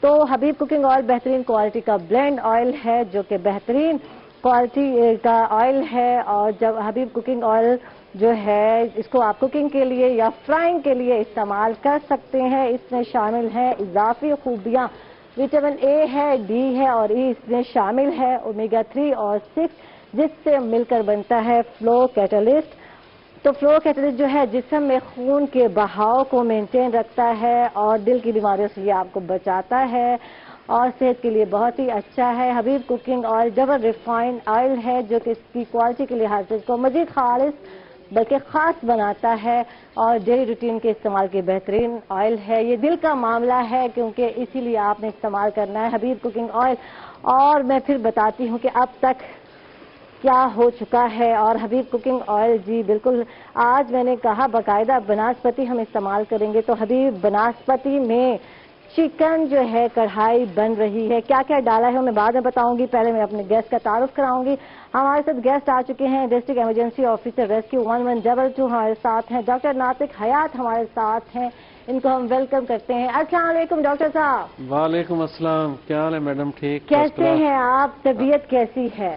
تو حبیب کوکنگ آئل بہترین کوالٹی کا بلینڈ آئل ہے جو کہ بہترین کوالٹی کا آئل ہے. اور جب حبیب کوکنگ آئل جو ہے اس کو آپ کوکنگ کے لیے یا فرائنگ کے لیے استعمال کر سکتے ہیں. اس میں شامل ہیں اضافی خوبیاں، وٹامن اے ہے، ڈی ہے اور ای اس میں شامل ہے، اومیگا 3 اور 6 جس سے مل کر بنتا ہے فلو کیٹالسٹ. تو فلو کیٹالسٹ جو ہے جسم میں خون کے بہاؤ کو مینٹین رکھتا ہے اور دل کی بیماریوں سے یہ آپ کو بچاتا ہے اور صحت کے لیے بہت ہی اچھا ہے. Habib cooking oil double refined oil ہے جو کہ اس کی کوالٹی کے لحاظ سے اس کو مزید خالص بلکہ خاص بناتا ہے اور ڈیلی روٹین کے استعمال کے بہترین آئل ہے. یہ دل کا معاملہ ہے کیونکہ اسی لیے آپ نے استعمال کرنا ہے حبیب کوکنگ آئل. اور میں پھر بتاتی ہوں کہ اب تک کیا ہو چکا ہے. اور حبیب کوکنگ آئل جی بالکل آج میں نے کہا باقاعدہ بناسپتی ہم استعمال کریں گے. تو حبیب بناسپتی میں چکن جو ہے کڑھائی بن رہی ہے. کیا کیا ڈالا ہے میں بعد میں بتاؤں گی، پہلے میں اپنے گیسٹ کا تعارف کراؤں گی. ہمارے ساتھ گیسٹ آ چکے ہیں، ڈسٹرکٹ ایمرجنسی آفیسر ریسکیو 1122 ہمارے ساتھ ہیں، ڈاکٹر ناطق حیات ہمارے ساتھ ہیں. ان کو ہم ویلکم کرتے ہیں. السلام علیکم ڈاکٹر صاحب. وعلیکم السلام. کیا حال ہے میڈم؟ ٹھیک؟ کیسے ہیں آپ؟ طبیعت کیسی ہے؟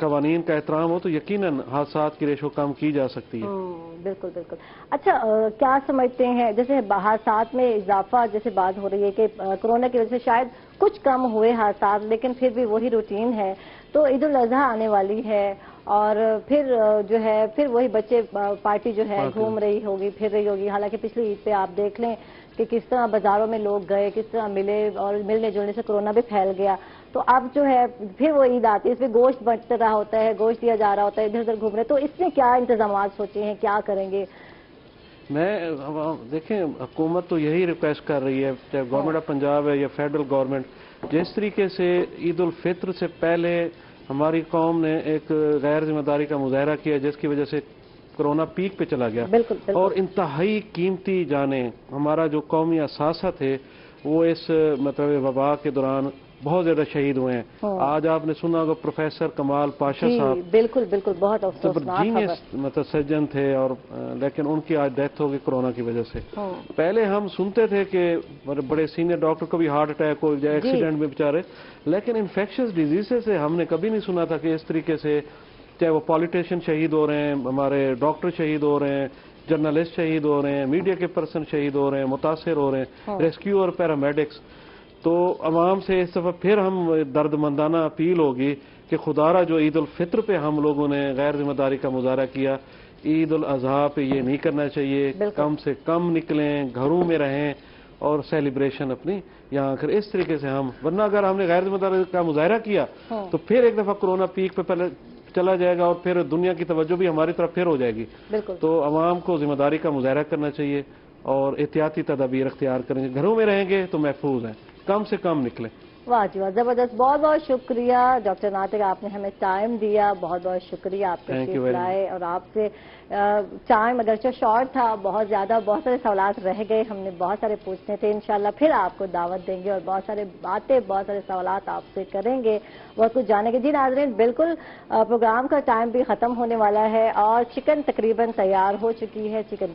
قوانین کا احترام ہو تو یقیناً حادثات کی ریشو کم کی جا سکتی ہے. بالکل بالکل. اچھا کیا سمجھتے ہیں جیسے حادثات میں اضافہ جیسے بات ہو رہی ہے کہ کورونا کی وجہ سے شاید کچھ کم ہوئے حادثات لیکن پھر بھی وہی روٹین ہے, تو عید الاضحیٰ آنے والی ہے اور پھر جو ہے پھر وہی بچے پارٹی جو ہے گھوم رہی ہوگی پھر رہی ہوگی. حالانکہ پچھلی عید پہ آپ دیکھ لیں کہ کس طرح بازاروں میں لوگ گئے, کس طرح ملے اور ملنے جلنے سے کورونا بھی پھیل گیا. تو اب جو ہے پھر وہ عید آتی ہے, اس میں گوشت بٹ رہا ہوتا ہے, گوشت دیا جا رہا ہوتا ہے, ادھر ادھر گھوم رہے, تو اس میں کیا انتظامات سوچے ہیں, کیا کریں گے؟ دیکھیں حکومت تو یہی ریکویسٹ کر رہی ہے, چاہے گورنمنٹ آف پنجاب ہے یا فیڈرل گورنمنٹ, جس طریقے سے عید الفطر سے پہلے ہماری قوم نے ایک غیر ذمہ داری کا مظاہرہ کیا جس کی وجہ سے کرونا پیک پہ چلا گیا. بالکل. اور انتہائی قیمتی جانیں, ہمارا جو قومی اثاثہ تھے وہ اس مطلب وبا کے دوران بہت زیادہ شہید ہوئے ہیں. آج آپ نے سنا ہوگا پروفیسر کمال پاشا صاحب, بالکل بالکل, بہت افسوسناک جینیس مطلب سرجن تھے, اور لیکن ان کی آج ڈیتھ ہوگی کورونا کی وجہ سے. پہلے ہم سنتے تھے کہ بڑے سینئر ڈاکٹر کو بھی ہارٹ اٹیک ہو جائے, ایکسیڈنٹ میں بیچارے, لیکن انفیکشس ڈیزیزز سے ہم نے کبھی نہیں سنا تھا کہ اس طریقے سے چاہے وہ پالیٹیشین شہید ہو رہے ہیں, ہمارے ڈاکٹر شہید ہو رہے ہیں, جرنلسٹ شہید ہو رہے ہیں, میڈیا کے پرسن شہید ہو رہے ہیں, متاثر ہو رہے ہیں, ریسکیو اور پیرامیڈکس. تو عوام سے اس دفعہ پھر ہم درد مندانہ اپیل ہوگی کہ خدارہ جو عید الفطر پہ ہم لوگوں نے غیر ذمہ داری کا مظاہرہ کیا, عید الاضحیٰ پہ یہ نہیں کرنا چاہیے. کم سے کم نکلیں, گھروں میں رہیں اور سیلیبریشن اپنی یہاں کر اس طریقے سے ہم, ورنہ اگر ہم نے غیر ذمہ داری کا مظاہرہ کیا تو پھر ایک دفعہ کورونا پیک پہ پہلے چلا جائے گا اور پھر دنیا کی توجہ بھی ہماری طرف پھر ہو جائے گی. تو عوام کو ذمہ داری کا مظاہرہ کرنا چاہیے اور احتیاطی تدابیر اختیار کریں گے. گھروں میں رہیں گے تو محفوظ ہیں, کم سے کم نکلیں. واہ جی واہ, زبردست. بہت بہت شکریہ ڈاکٹر ناطق, آپ نے ہمیں ٹائم دیا, بہت بہت شکریہ. آپ تشریف لائے اور آپ سے ٹائم اگرچہ شارٹ تھا, بہت زیادہ بہت سارے سوالات رہ گئے, ہم نے بہت سارے پوچھنے تھے. انشاءاللہ پھر آپ کو دعوت دیں گے اور بہت سارے باتیں, بہت سارے سوالات آپ سے کریں گے, بہت کچھ جانیں گے. جی ناظرین, بالکل پروگرام کا ٹائم بھی ختم ہونے والا ہے اور چکن تقریباً تیار ہو چکی ہے. چکن